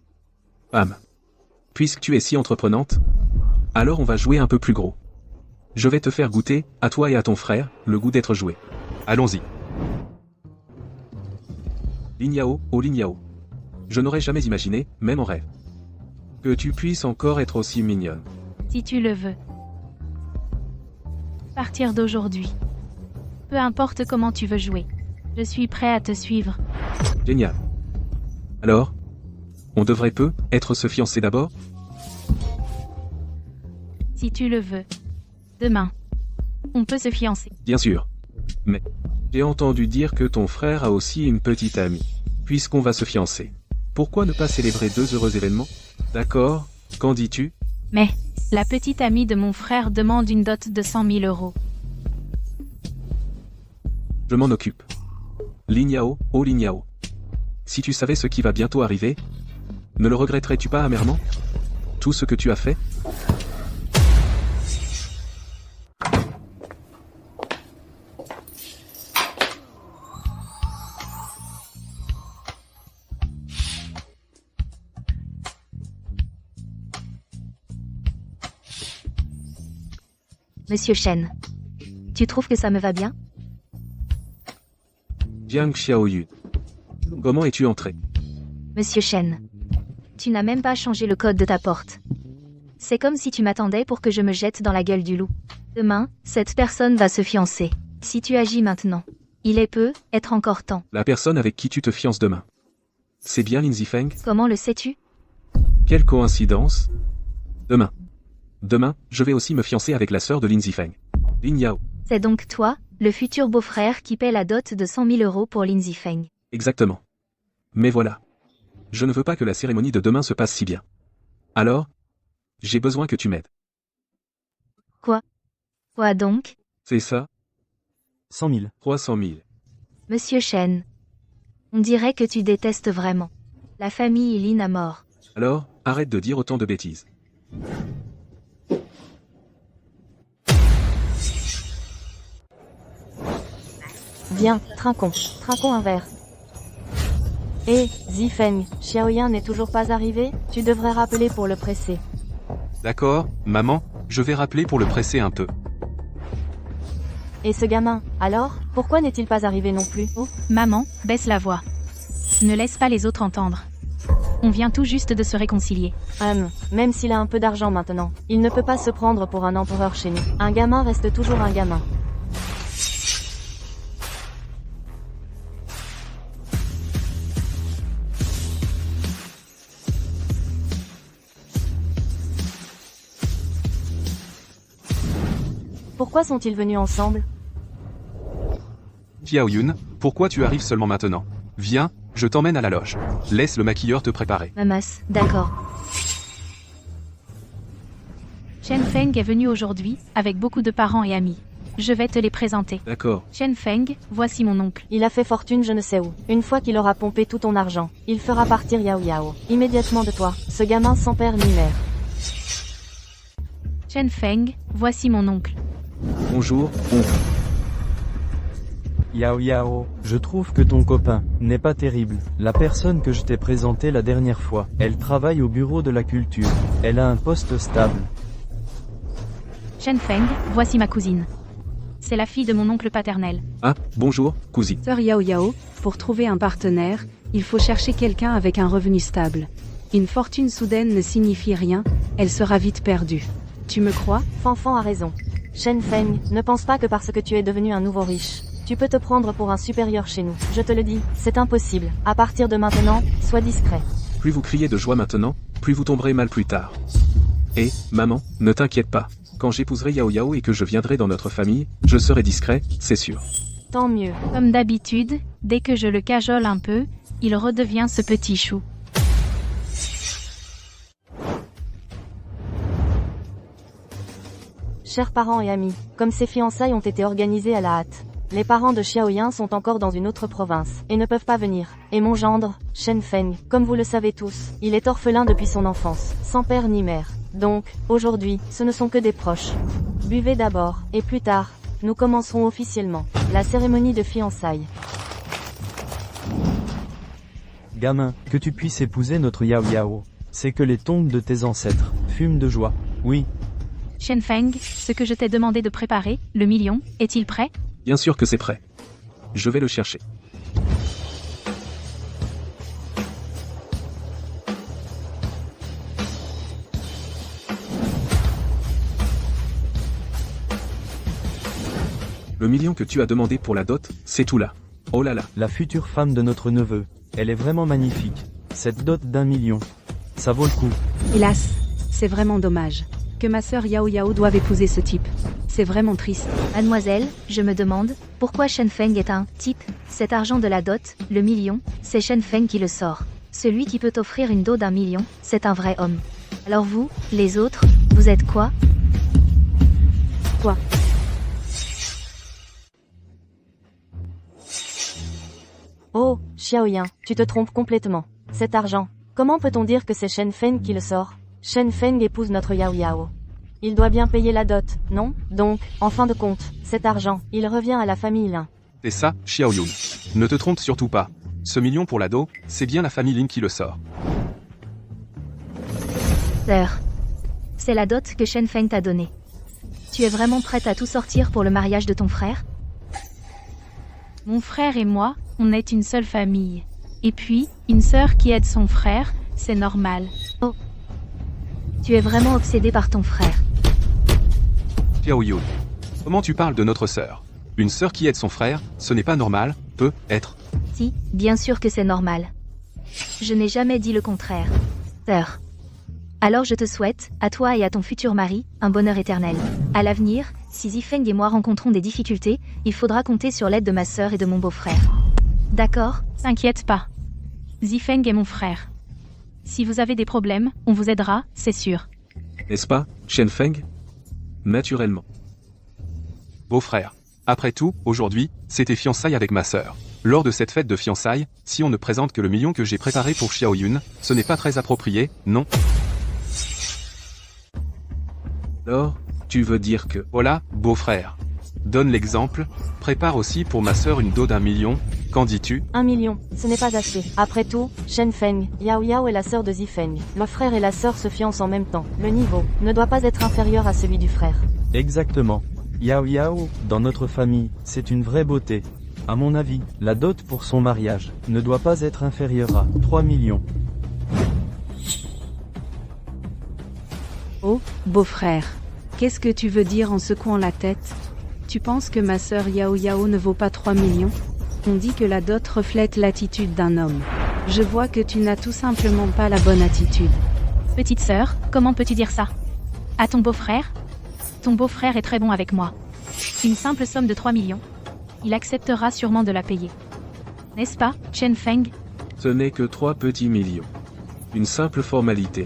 Pam. Puisque tu es si entreprenante, alors on va jouer un peu plus gros. Je vais te faire goûter, à toi et à ton frère, le goût d'être joué. Allons-y. Lin Yao, oh Lin Yao. Je n'aurais jamais imaginé, même en rêve, que tu puisses encore être aussi mignonne. Si tu le veux. À partir d'aujourd'hui. Peu importe comment tu veux jouer. Je suis prêt à te suivre. Génial. Alors, on devrait être se fiancer d'abord? Si tu le veux. Demain. On peut se fiancer. Bien sûr. Mais, j'ai entendu dire que ton frère a aussi une petite amie. Puisqu'on va se fiancer, pourquoi ne pas célébrer 2 heureux événements? D'accord, qu'en dis-tu? Mais, la petite amie de mon frère demande une dot de 100 000 euros. Je m'en occupe. Lin Yao, oh Lin Yao. Si tu savais ce qui va bientôt arriver, ne le regretterais-tu pas amèrement? Tout ce que tu as fait? Monsieur Shen. Tu trouves que ça me va bien? Jiang Xiaoyun. Comment es-tu entré? Monsieur Shen. Tu n'as même pas changé le code de ta porte. C'est comme si tu m'attendais pour que je me jette dans la gueule du loup. Demain, cette personne va se fiancer. Si tu agis maintenant, il est peu, être encore temps. La personne avec qui tu te fiances demain. C'est bien Lin Zifeng? Comment le sais-tu? Quelle coïncidence. Demain, je vais aussi me fiancer avec la sœur de Lin Zifeng. Lin Yao. C'est donc toi, Le futur beau-frère qui paie la dot de 100 000 euros pour Lindsay Feng. Exactement. Mais voilà. Je ne veux pas que la cérémonie de demain se passe si bien. Alors, j'ai besoin que tu m'aides. Quoi donc? C'est ça? 100 000. 300 000. Monsieur Shen. On dirait que tu détestes vraiment. La famille Lin à mort. Alors, arrête de dire autant de bêtises. Viens, trinquons un verre. Hé, Zifeng, Xiaoyan n'est toujours pas arrivé? Tu devrais rappeler pour le presser. D'accord, maman, je vais rappeler pour le presser un peu. Et ce gamin, alors, pourquoi n'est-il pas arrivé non plus? Oh, maman, baisse la voix. Ne laisse pas les autres entendre. On vient tout juste de se réconcilier. Même s'il a un peu d'argent maintenant, il ne peut pas se prendre pour un empereur chez nous. Un gamin reste toujours un gamin. Pourquoi sont-ils venus ensemble? Xiaoyun, pourquoi tu arrives seulement maintenant? Viens, je t'emmène à la loge. Laisse le maquilleur te préparer. Mamas, d'accord. Shen Feng est venu aujourd'hui, avec beaucoup de parents et amis. Je vais te les présenter. D'accord. Shen Feng, voici mon oncle. Il a fait fortune je ne sais où. Une fois qu'il aura pompé tout ton argent, il fera partir Yao Yao. Immédiatement de toi, ce gamin sans père ni mère. Shen Feng, voici mon oncle. Bonjour, oncle. Yao Yao, je trouve que ton copain n'est pas terrible. La personne que je t'ai présentée la dernière fois, elle travaille au bureau de la culture. Elle a un poste stable. Shen Feng, voici ma cousine. C'est la fille de mon oncle paternel. Ah, bonjour, cousine. Sœur Yao Yao, pour trouver un partenaire, il faut chercher quelqu'un avec un revenu stable. Une fortune soudaine ne signifie rien, elle sera vite perdue. Tu me crois? Fanfan a raison. Shen Feng, ne pense pas que parce que tu es devenu un nouveau riche, tu peux te prendre pour un supérieur chez nous. Je te le dis, c'est impossible. À partir de maintenant, sois discret. Plus vous criez de joie maintenant, plus vous tomberez mal plus tard. Et, maman, ne t'inquiète pas. Quand j'épouserai Yao Yao et que je viendrai dans notre famille, je serai discret, c'est sûr. Tant mieux. Comme d'habitude, dès que je le cajole un peu, il redevient ce petit chou. Chers parents et amis, comme ces fiançailles ont été organisées à la hâte, les parents de Xiaoyan sont encore dans une autre province, et ne peuvent pas venir. Et mon gendre, Shen Feng, comme vous le savez tous, il est orphelin depuis son enfance, sans père ni mère. Donc, aujourd'hui, ce ne sont que des proches. Buvez d'abord, et plus tard, nous commencerons officiellement la cérémonie de fiançailles. Gamin, que tu puisses épouser notre Yao Yao, c'est que les tombes de tes ancêtres fument de joie. Oui. Shen Feng, ce que je t'ai demandé de préparer, le million, est-il prêt? Bien sûr que c'est prêt. Je vais le chercher. Le million que tu as demandé pour la dot, c'est tout là. Oh là là. La future femme de notre neveu, elle est vraiment magnifique. Cette dot d'1 million, ça vaut le coup. Hélas, c'est vraiment dommage. Que ma sœur Yao Yao doive épouser ce type. C'est vraiment triste. Mademoiselle, je me demande, pourquoi Shen Feng est un type? Cet argent de la dot, le million, c'est Shen Feng qui le sort. Celui qui peut offrir une dot d'1 million, c'est un vrai homme. Alors vous, les autres, vous êtes quoi? Quoi? Oh, Xiaoyan, tu te trompes complètement. Cet argent, comment peut-on dire que c'est Shen Feng qui le sort? Shen Feng épouse notre Yao Yao. Il doit bien payer la dot, non? Donc, en fin de compte, cet argent, il revient à la famille Lin. C'est ça, Xiaoyun. Ne te trompe surtout pas. Ce million pour l'ado, c'est bien la famille Lin qui le sort. Sœur, c'est la dot que Shen Feng t'a donnée. Tu es vraiment prête à tout sortir pour le mariage de ton frère? Mon frère et moi, on est une seule famille. Et puis, une sœur qui aide son frère, c'est normal. Oh. Tu es vraiment obsédé par ton frère. Xiaoyun. Comment tu parles de notre sœur? Une sœur qui aide son frère, ce n'est pas normal, peut être. Si, bien sûr que c'est normal. Je n'ai jamais dit le contraire. Sœur. Alors je te souhaite, à toi et à ton futur mari, un bonheur éternel. À l'avenir, si Zifeng et moi rencontrons des difficultés, il faudra compter sur l'aide de ma sœur et de mon beau-frère. D'accord? T'inquiète pas. Zifeng est mon frère. Si vous avez des problèmes, on vous aidera, c'est sûr. N'est-ce pas, Chen Feng? Naturellement. Beau-frère. Après tout, aujourd'hui, c'était fiançailles avec ma sœur. Lors de cette fête de fiançailles, si on ne présente que le million que j'ai préparé pour Xiao Yun, ce n'est pas très approprié, non? Alors, tu veux dire que... Voilà, beau-frère. Donne l'exemple, prépare aussi pour ma sœur une dot d'1 million, qu'en dis-tu? 1 million, ce n'est pas assez. Après tout, Chen Feng, Yao Yao est la sœur de Zifeng. Le frère et la sœur se fiancent en même temps. Le niveau ne doit pas être inférieur à celui du frère. Exactement. Yao Yao, dans notre famille, c'est une vraie beauté. À mon avis, la dot pour son mariage ne doit pas être inférieure à 3 millions. Oh, beau-frère. Qu'est-ce que tu veux dire en secouant la tête? Tu penses que ma sœur Yao Yao ne vaut pas 3 millions? On dit que la dot reflète l'attitude d'un homme. Je vois que tu n'as tout simplement pas la bonne attitude. Petite sœur, comment peux-tu dire ça? À ton beau-frère? Ton beau-frère est très bon avec moi. Une simple somme de 3 millions. Il acceptera sûrement de la payer. N'est-ce pas, Chen Feng? Ce n'est que 3 petits millions. Une simple formalité.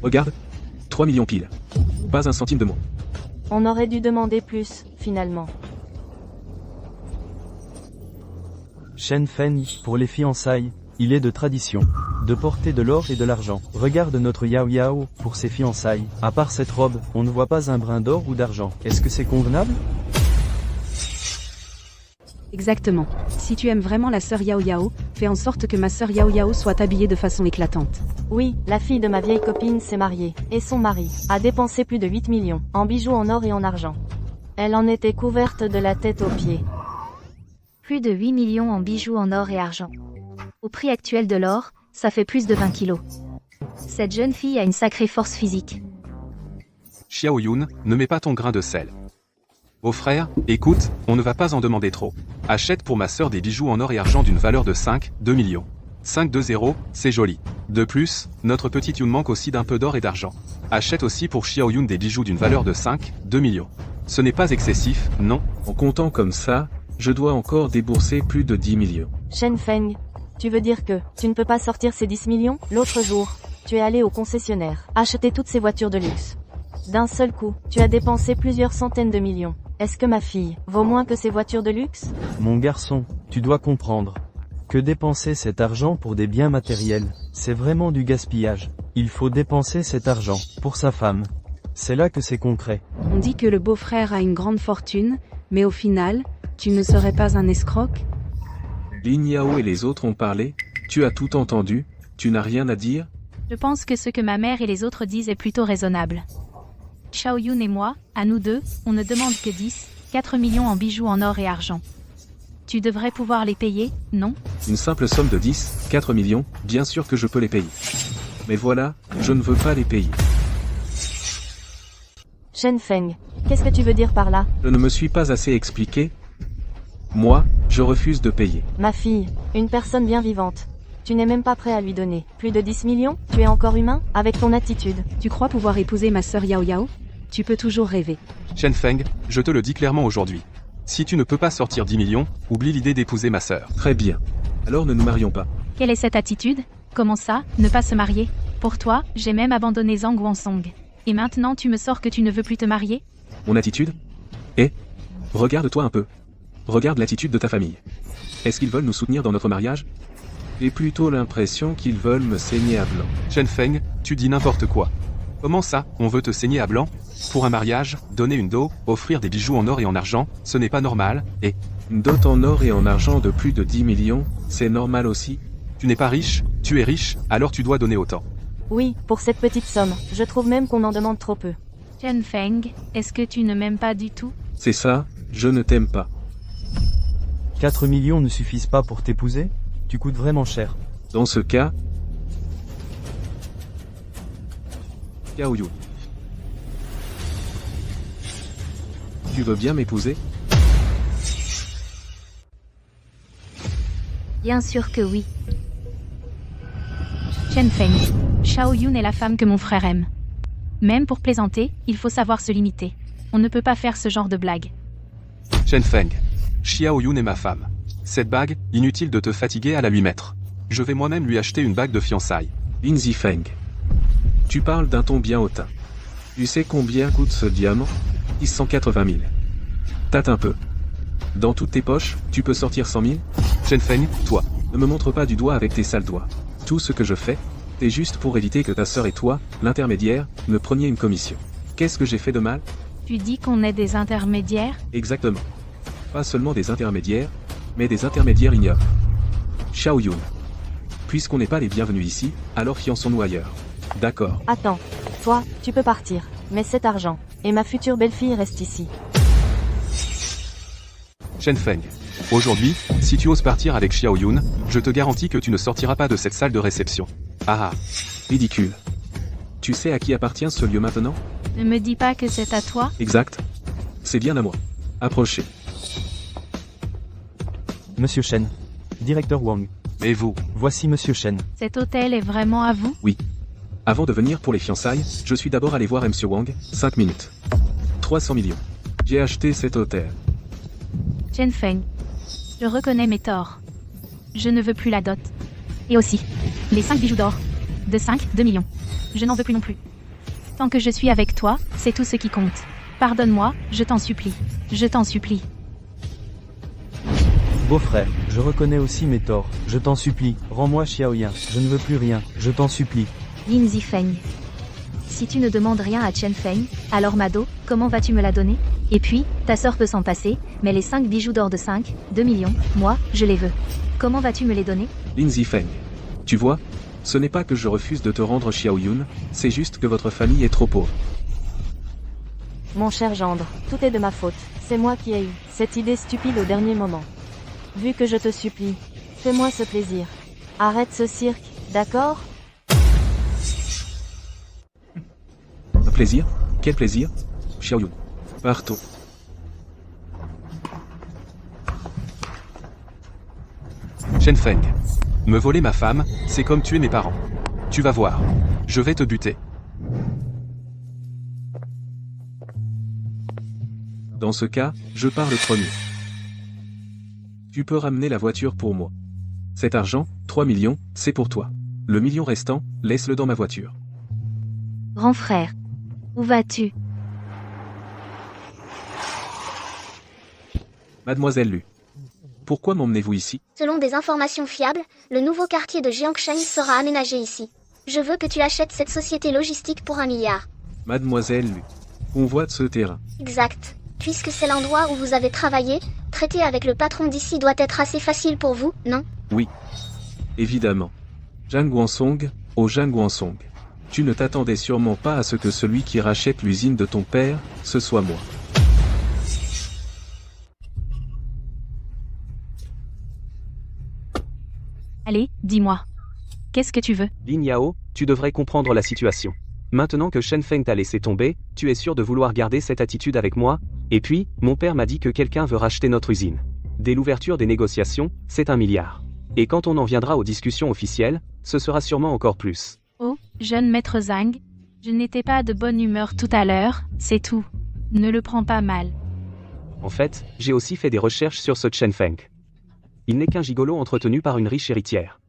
Regarde. 3 millions pile. Pas un centime de moins. On aurait dû demander plus, finalement. Chen Feng, pour les fiançailles, il est de tradition de porter de l'or et de l'argent. Regarde notre Yao Yao, pour ses fiançailles. À part cette robe, on ne voit pas un brin d'or ou d'argent. Est-ce que c'est convenable? Exactement. Si tu aimes vraiment la sœur Yao Yao, fais en sorte que ma sœur Yao Yao soit habillée de façon éclatante. Oui, la fille de ma vieille copine s'est mariée, et son mari a dépensé plus de 8 millions, en bijoux en or et en argent. Elle en était couverte de la tête aux pieds. Plus de 8 millions en bijoux en or et argent. Au prix actuel de l'or, ça fait plus de 20 kilos. Cette jeune fille a une sacrée force physique. Xiao Yun, ne mets pas ton grain de sel. Beau-frère, écoute, on ne va pas en demander trop. Achète pour ma sœur des bijoux en or et argent d'une valeur de 2 millions. 520, c'est joli. De plus, notre petite Yun manque aussi d'un peu d'or et d'argent. Achète aussi pour Xiao Yun des bijoux d'une valeur de 2 millions. Ce n'est pas excessif, non? En comptant comme ça, je dois encore débourser plus de 10 millions. Chen Feng, tu veux dire que tu ne peux pas sortir ces 10 millions? L'autre jour, tu es allé au concessionnaire, acheter toutes ces voitures de luxe. D'un seul coup, tu as dépensé plusieurs centaines de millions. Est-ce que ma fille vaut moins que ces voitures de luxe? Mon garçon, tu dois comprendre que dépenser cet argent pour des biens matériels, c'est vraiment du gaspillage. Il faut dépenser cet argent pour sa femme. C'est là que c'est concret. On dit que le beau-frère a une grande fortune, mais au final, tu ne serais pas un escroc? Lin Yao et les autres ont parlé, tu as tout entendu, tu n'as rien à dire? Je pense que ce que ma mère et les autres disent est plutôt raisonnable. Xiao Yun et moi, à nous deux, on ne demande que 4 millions en bijoux en or et argent. Tu devrais pouvoir les payer, non? Une simple somme de 4 millions, bien sûr que je peux les payer. Mais voilà, je ne veux pas les payer. Chen Feng, qu'est-ce que tu veux dire par là? Je ne me suis pas assez expliqué. Moi, je refuse de payer. Ma fille, une personne bien vivante. Tu n'es même pas prêt à lui donner plus de 10 millions? Tu es encore humain, avec ton attitude. Tu crois pouvoir épouser ma sœur Yao Yao? Tu peux toujours rêver. Chen Feng, je te le dis clairement aujourd'hui. Si tu ne peux pas sortir 10 millions, oublie l'idée d'épouser ma sœur. Très bien. Alors ne nous marions pas. Quelle est cette attitude? Comment ça, ne pas se marier? Pour toi, j'ai même abandonné Zhang Wansong. Et maintenant tu me sors que tu ne veux plus te marier? Mon attitude? Eh? Regarde-toi un peu. Regarde l'attitude de ta famille. Est-ce qu'ils veulent nous soutenir dans notre mariage? J'ai plutôt l'impression qu'ils veulent me saigner à blanc. Chen Feng, tu dis n'importe quoi. Comment ça, on veut te saigner à blanc? Pour un mariage, donner une dot, offrir des bijoux en or et en argent, ce n'est pas normal, et... Une dot en or et en argent de plus de 10 millions, c'est normal aussi? Tu n'es pas riche, tu es riche, alors tu dois donner autant. Oui, pour cette petite somme, je trouve même qu'on en demande trop peu. Chen Feng, est-ce que tu ne m'aimes pas du tout? C'est ça, je ne t'aime pas. 4 millions ne suffisent pas pour t'épouser? Tu coûtes vraiment cher. Dans ce cas... Xiao Yun. Tu veux bien m'épouser? Bien sûr que oui. Chen Feng, Xiao Yun est la femme que mon frère aime. Même pour plaisanter, il faut savoir se limiter. On ne peut pas faire ce genre de blague. Chen Feng. Xiao Yun est ma femme. Cette bague, inutile de te fatiguer à la lui mettre. Je vais moi-même lui acheter une bague de fiançailles. Lin Zifeng. Tu parles d'un ton bien hautain. Tu sais combien coûte ce diamant? 680 000. Tâte un peu. Dans toutes tes poches, tu peux sortir 100 000? Chen Feng, toi. Ne me montre pas du doigt avec tes sales doigts. Tout ce que je fais, c'est juste pour éviter que ta sœur et toi, l'intermédiaire, ne preniez une commission. Qu'est-ce que j'ai fait de mal? Tu dis qu'on est des intermédiaires? Exactement. Pas seulement des intermédiaires, mais des intermédiaires ignobles. Xiao Yun. Puisqu'on n'est pas les bienvenus ici, alors fiançons-nous ailleurs. D'accord. Attends. Toi, tu peux partir. Mais cet argent. Et ma future belle-fille reste ici. Chen Feng. Aujourd'hui, si tu oses partir avec Xiao Yun, je te garantis que tu ne sortiras pas de cette salle de réception. Ah ah. Ridicule. Tu sais à qui appartient ce lieu maintenant? Ne me dis pas que c'est à toi? Exact. C'est bien à moi. Approchez. Monsieur Shen. Directeur Wang. Mais vous, Voici Monsieur Shen. Cet hôtel est vraiment à vous? Oui. Avant de venir pour les fiançailles, je suis d'abord allé voir Monsieur Wang, 5 minutes. 300 millions. J'ai acheté cet hôtel. Chen Feng. Je reconnais mes torts. Je ne veux plus la dot. Et aussi, les 5 bijoux d'or. De 5, 2 millions. Je n'en veux plus non plus. Tant que je suis avec toi, c'est tout ce qui compte. Pardonne-moi, je t'en supplie. Je t'en supplie. Beau-frère, je reconnais aussi mes torts. Je t'en supplie, rends-moi Xiaoyan. Je ne veux plus rien. Je t'en supplie. Lin Zifeng. Si tu ne demandes rien à Chen Feng, alors Mado, comment vas-tu me la donner? Et puis, ta sœur peut s'en passer, mais les 5 bijoux d'or de 5, 2 millions, moi, je les veux. Comment vas-tu me les donner? Lin Zifeng. Tu vois, ce n'est pas que je refuse de te rendre Xiao Yun, c'est juste que votre famille est trop pauvre. Mon cher gendre, tout est de ma faute. C'est moi qui ai eu cette idée stupide au dernier moment. Vu que je te supplie, fais-moi ce plaisir. Arrête ce cirque, d'accord? Un plaisir? Quel plaisir? Xiao Yun. Partons. Chen Feng. Me voler ma femme, c'est comme tuer mes parents. Tu vas voir. Je vais te buter. Dans ce cas, je pars le premier. Tu peux ramener la voiture pour moi. Cet argent, 3 millions, c'est pour toi. Le million restant, laisse-le dans ma voiture. Grand frère. Où vas-tu? Mademoiselle Lu. Pourquoi m'emmenez-vous ici? Selon des informations fiables, le nouveau quartier de Jiangsheng sera aménagé ici. Je veux que tu achètes cette société logistique pour 1 milliard. Mademoiselle Lu. Convoite ce terrain. Exact. Puisque c'est l'endroit où vous avez travaillé, traiter avec le patron d'ici doit être assez facile pour vous, non? Oui. Évidemment. Zhang Guansong, au Zhang Guansong. Tu ne t'attendais sûrement pas à ce que celui qui rachète l'usine de ton père, ce soit moi. Allez, dis-moi. Qu'est-ce que tu veux? Lin Yao, tu devrais comprendre la situation. Maintenant que Chen Feng t'a laissé tomber, tu es sûr de vouloir garder cette attitude avec moi? Et puis, mon père m'a dit que quelqu'un veut racheter notre usine. Dès l'ouverture des négociations, c'est 1 milliard. Et quand on en viendra aux discussions officielles, ce sera sûrement encore plus. Oh, jeune maître Zhang. Je n'étais pas de bonne humeur tout à l'heure, c'est tout. Ne le prends pas mal. En fait, j'ai aussi fait des recherches sur ce Chen Feng. Il n'est qu'un gigolo entretenu par une riche héritière.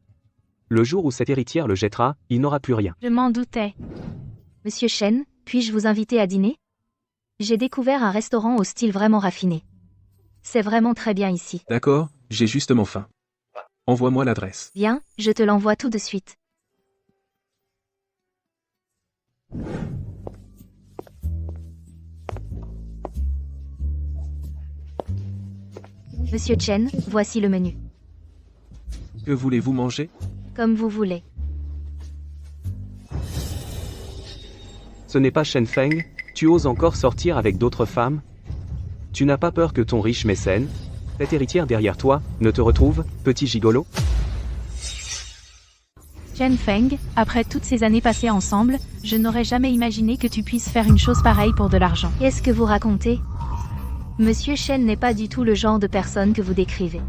Le jour où cette héritière le jettera, il n'aura plus rien. Je m'en doutais. Monsieur Shen, puis-je vous inviter à dîner? J'ai découvert un restaurant au style vraiment raffiné. C'est vraiment très bien ici. D'accord, j'ai justement faim. Envoie-moi l'adresse. Viens, je te l'envoie tout de suite. Monsieur Chen, voici le menu. Que voulez-vous manger? Comme vous voulez. Ce n'est pas Chen Feng, tu oses encore sortir avec d'autres femmes? Tu n'as pas peur que ton riche mécène, Cette héritière derrière toi, ne te retrouve, petit gigolo? Chen Feng, après toutes ces années passées ensemble, je n'aurais jamais imaginé que tu puisses faire une chose pareille pour de l'argent. Qu'est-ce que vous racontez? Monsieur Shen n'est pas du tout le genre de personne que vous décrivez.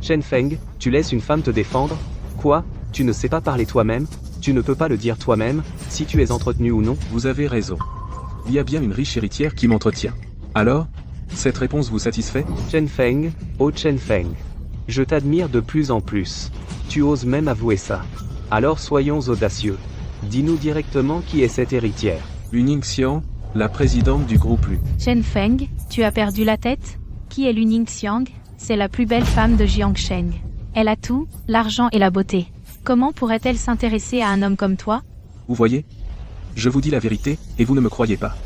Chen Feng, tu laisses une femme te défendre? Quoi? Tu ne sais pas parler toi-même? Tu ne peux pas le dire toi-même, si tu es entretenu ou non? Vous avez raison. Il y a bien une riche héritière qui m'entretient. Alors, cette réponse vous satisfait? Chen Feng, oh Chen Feng. Je t'admire de plus en plus. Tu oses même avouer ça. Alors soyons audacieux. Dis-nous directement qui est cette héritière. Luning Xiang, la présidente du groupe Lu. Chen Feng, tu as perdu la tête? Qui est Luning Xiang? C'est la plus belle femme de Jiangsheng. Elle a tout, l'argent et la beauté. Comment pourrait-elle s'intéresser à un homme comme toi? Vous voyez? Je vous dis la vérité, et vous ne me croyez pas.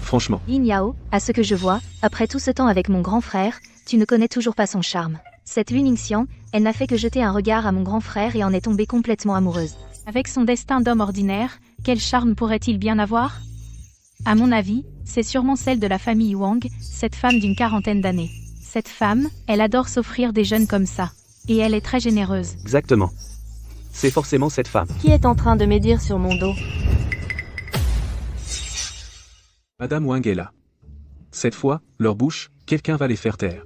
Franchement. Lin Yao, à ce que je vois, après tout ce temps avec mon grand frère, tu ne connais toujours pas son charme. Cette Luning Xiang, elle n'a fait que jeter un regard à mon grand frère et en est tombée complètement amoureuse. Avec son destin d'homme ordinaire, quel charme pourrait-il bien avoir? À mon avis, c'est sûrement celle de la famille Wang, cette femme d'une quarantaine d'années. Cette femme, elle adore s'offrir des jeunes comme ça. Et elle est très généreuse. Exactement. C'est forcément cette femme. Qui est en train de médire sur mon dos? Madame Wang est là. Cette fois, leur bouche, quelqu'un va les faire taire.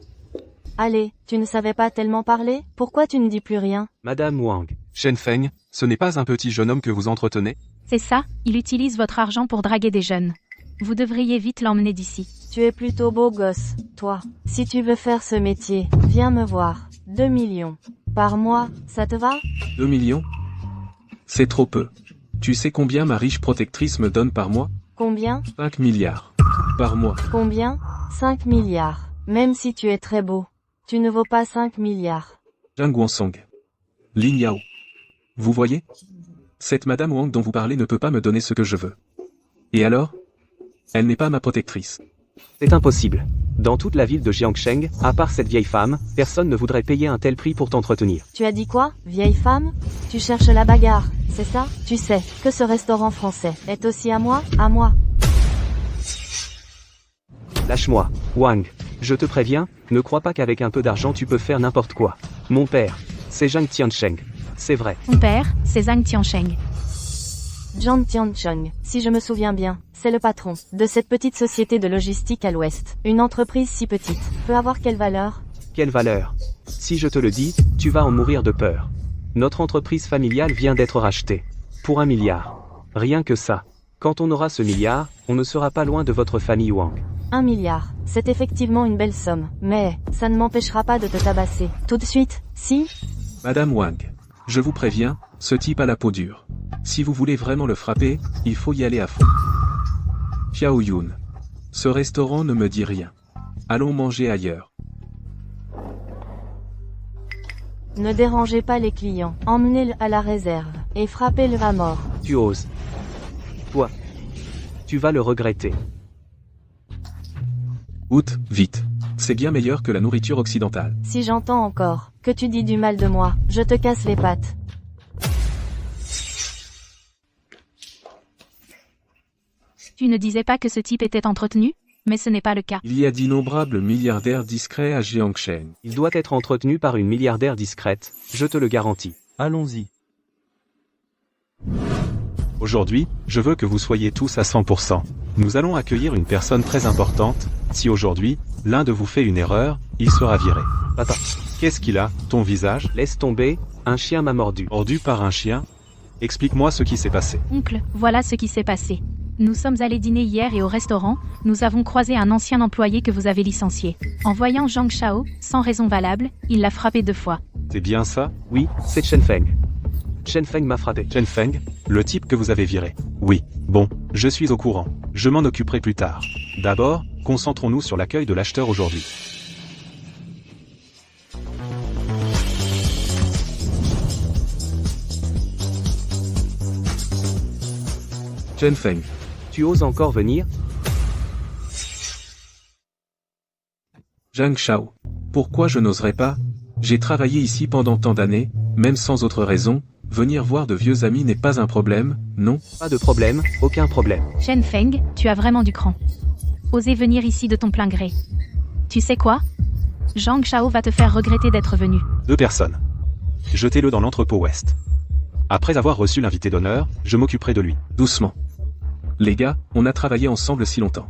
Allez, tu ne savais pas tellement parler? Pourquoi tu ne dis plus rien? Madame Wang. Shen Feng, ce n'est pas un petit jeune homme que vous entretenez? C'est ça, il utilise votre argent pour draguer des jeunes. Vous devriez vite l'emmener d'ici. Tu es plutôt beau gosse, toi. Si tu veux faire ce métier, viens me voir. 2 millions. Par mois, ça te va? 2 millions? C'est trop peu. Tu sais combien ma riche protectrice me donne par mois? Combien? 5 milliards. Par mois. Combien? 5 milliards. Même si tu es très beau. Tu ne vaux pas 5 milliards. Zhang Guansong. Lin Yao. Vous voyez? Cette Madame Wang dont vous parlez ne peut pas me donner ce que je veux. Et alors? Elle n'est pas ma protectrice. C'est impossible. Dans toute la ville de Jiangsheng, à part cette vieille femme, personne ne voudrait payer un tel prix pour t'entretenir. Tu as dit quoi, vieille femme? Tu cherches la bagarre, c'est ça? Tu sais que ce restaurant français est aussi à moi? À moi. Lâche-moi, Wang. Je te préviens, ne crois pas qu'avec un peu d'argent tu peux faire n'importe quoi. Mon père, c'est Zhang Tiancheng. C'est vrai. Mon père, c'est Zhang Tiancheng. Zhang Tiancheng, si je me souviens bien, c'est le patron de cette petite société de logistique à l'ouest. Une entreprise si petite peut avoir quelle valeur? Quelle valeur? Si je te le dis, tu vas en mourir de peur. Notre entreprise familiale vient d'être rachetée. Pour 1 milliard. Rien que ça. Quand on aura ce milliard, on ne sera pas loin de votre famille Wang. 1 milliard, c'est effectivement une belle somme, mais ça ne m'empêchera pas de te tabasser. Tout de suite, si? Madame Wang. Je vous préviens, ce type a la peau dure. Si vous voulez vraiment le frapper, il faut y aller à fond. Xiao Yun. Ce restaurant ne me dit rien. Allons manger ailleurs. Ne dérangez pas les clients, emmenez-le à la réserve, et frappez-le à mort. Tu oses. Toi. Tu vas le regretter. Out, vite. C'est bien meilleur que la nourriture occidentale. Si j'entends encore que tu dis du mal de moi, je te casse les pattes. Tu ne disais pas que ce type était entretenu? Mais ce n'est pas le cas. Il y a d'innombrables milliardaires discrets à Jiangsheng. Il doit être entretenu par une milliardaire discrète, je te le garantis. Allons-y. Aujourd'hui, je veux que vous soyez tous à 100%. Nous allons accueillir une personne très importante. Si aujourd'hui, l'un de vous fait une erreur, il sera viré. Papa, Qu'est-ce qu'il a, ton visage? laisse tomber, un chien m'a mordu. Mordu par un chien? Explique-moi ce qui s'est passé. Oncle, voilà ce qui s'est passé. Nous sommes allés dîner hier et au restaurant, nous avons croisé un ancien employé que vous avez licencié. En voyant Zhang Shao, sans raison valable, il l'a frappé 2 fois. C'est bien ça? Oui, c'est Chen Feng. Chen Feng m'a frappé. Chen Feng, le type que vous avez viré. Oui, bon, je suis au courant. Je m'en occuperai plus tard. D'abord, concentrons-nous sur l'accueil de l'acheteur aujourd'hui. Chen Feng. Tu oses encore venir? Zhang Shao. Pourquoi je n'oserais pas? J'ai travaillé ici pendant tant d'années, même sans autre raison. Venir voir de vieux amis n'est pas un problème, non? Pas de problème, aucun problème. Chen Feng, tu as vraiment du cran. Oser venir ici de ton plein gré. Tu sais quoi? Zhang Shao va te faire regretter d'être venu. 2 personnes. Jetez-le dans l'entrepôt ouest. Après avoir reçu l'invité d'honneur, je m'occuperai de lui. Doucement. Les gars, on a travaillé ensemble si longtemps.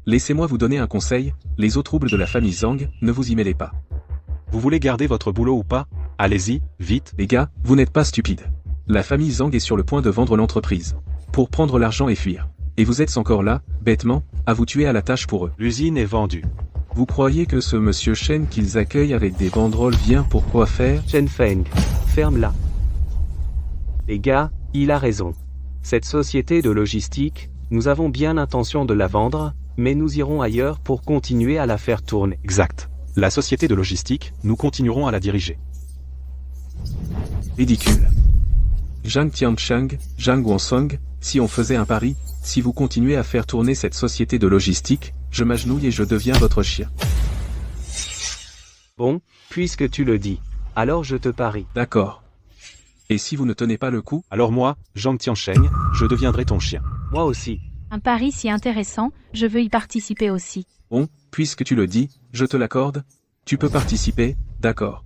Laissez-moi vous donner un conseil, les eaux troubles de la famille Zhang, ne vous y mêlez pas. Vous voulez garder votre boulot ou pas? Allez-y, vite. Les gars, vous n'êtes pas stupides. La famille Zhang est sur le point de vendre l'entreprise. Pour prendre l'argent et fuir. Et vous êtes encore là, bêtement, à vous tuer à la tâche pour eux. L'usine est vendue. Vous croyez que ce monsieur Shen qu'ils accueillent avec des banderoles vient pour quoi faire? Chen Feng, ferme-la. Les gars, il a raison. Cette société de logistique, nous avons bien l'intention de la vendre, mais nous irons ailleurs pour continuer à la faire tourner. Exact. La société de logistique, nous continuerons à la diriger. Ridicule. Zhang Tiancheng, Zhang Wansong, si on faisait un pari, si vous continuez à faire tourner cette société de logistique, je m'agenouille et je deviens votre chien. Bon, puisque tu le dis, alors je te parie. D'accord. Et si vous ne tenez pas le coup? Alors moi, Zhang Tiancheng, je deviendrai ton chien. Moi aussi. Un pari si intéressant, je veux y participer aussi. Bon, puisque tu le dis, je te l'accorde. Tu peux participer, d'accord.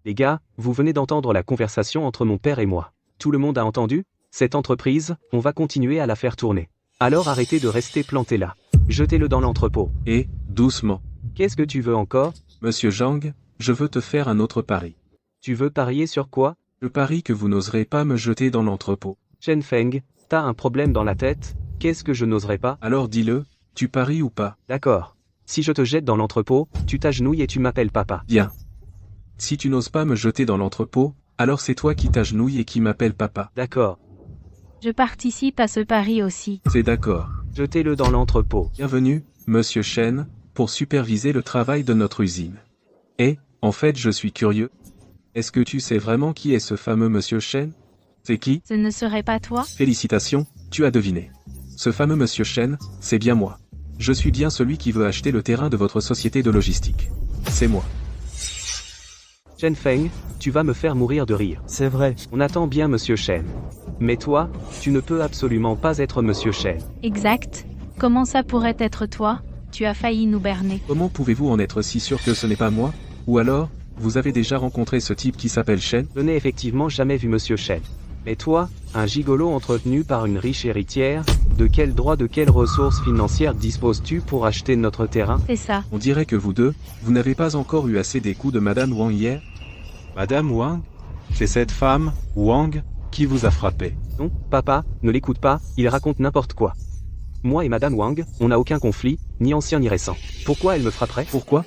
Les gars, vous venez d'entendre la conversation entre mon père et moi. Tout le monde a entendu? Cette entreprise, on va continuer à la faire tourner. Alors arrêtez de rester planté là. Jetez-le dans l'entrepôt. Et, doucement. Qu'est-ce que tu veux encore? Monsieur Zhang, je veux te faire un autre pari. Tu veux parier sur quoi? Je parie que vous n'oserez pas me jeter dans l'entrepôt. Chen Feng, t'as un problème dans la tête? Qu'est-ce que je n'oserais pas? Alors dis-le, tu paries ou pas? D'accord. Si je te jette dans l'entrepôt, tu t'agenouilles et tu m'appelles papa. Bien. Si tu n'oses pas me jeter dans l'entrepôt, alors c'est toi qui t'agenouilles et qui m'appelle papa. D'accord. Je participe à ce pari aussi. C'est d'accord. Jetez-le dans l'entrepôt. Bienvenue, monsieur Shen, pour superviser le travail de notre usine. Et, en fait je suis curieux. Est-ce que tu sais vraiment qui est ce fameux monsieur Shen? C'est qui? Ce ne serait pas toi? Félicitations, tu as deviné. Ce fameux monsieur Shen, c'est bien moi. Je suis bien celui qui veut acheter le terrain de votre société de logistique. C'est moi. Chen Feng, tu vas me faire mourir de rire. C'est vrai. On attend bien Monsieur Shen. Mais toi, tu ne peux absolument pas être Monsieur Shen. Exact. Comment ça pourrait être toi? Tu as failli nous berner. Comment pouvez-vous en être si sûr que ce n'est pas moi? Ou alors, vous avez déjà rencontré ce type qui s'appelle Shen? Je n'ai effectivement jamais vu Monsieur Shen. Mais toi, un gigolo entretenu par une riche héritière, de quel droit, de quelles ressources financières disposes-tu pour acheter notre terrain? C'est ça. On dirait que vous deux, vous n'avez pas encore eu assez des coups de Madame Wang hier? Madame Wang? C'est cette femme, Wang, qui vous a frappé. Non, papa, ne l'écoute pas, il raconte n'importe quoi. Moi et Madame Wang, on n'a aucun conflit, ni ancien ni récent. Pourquoi elle me frapperait? Pourquoi?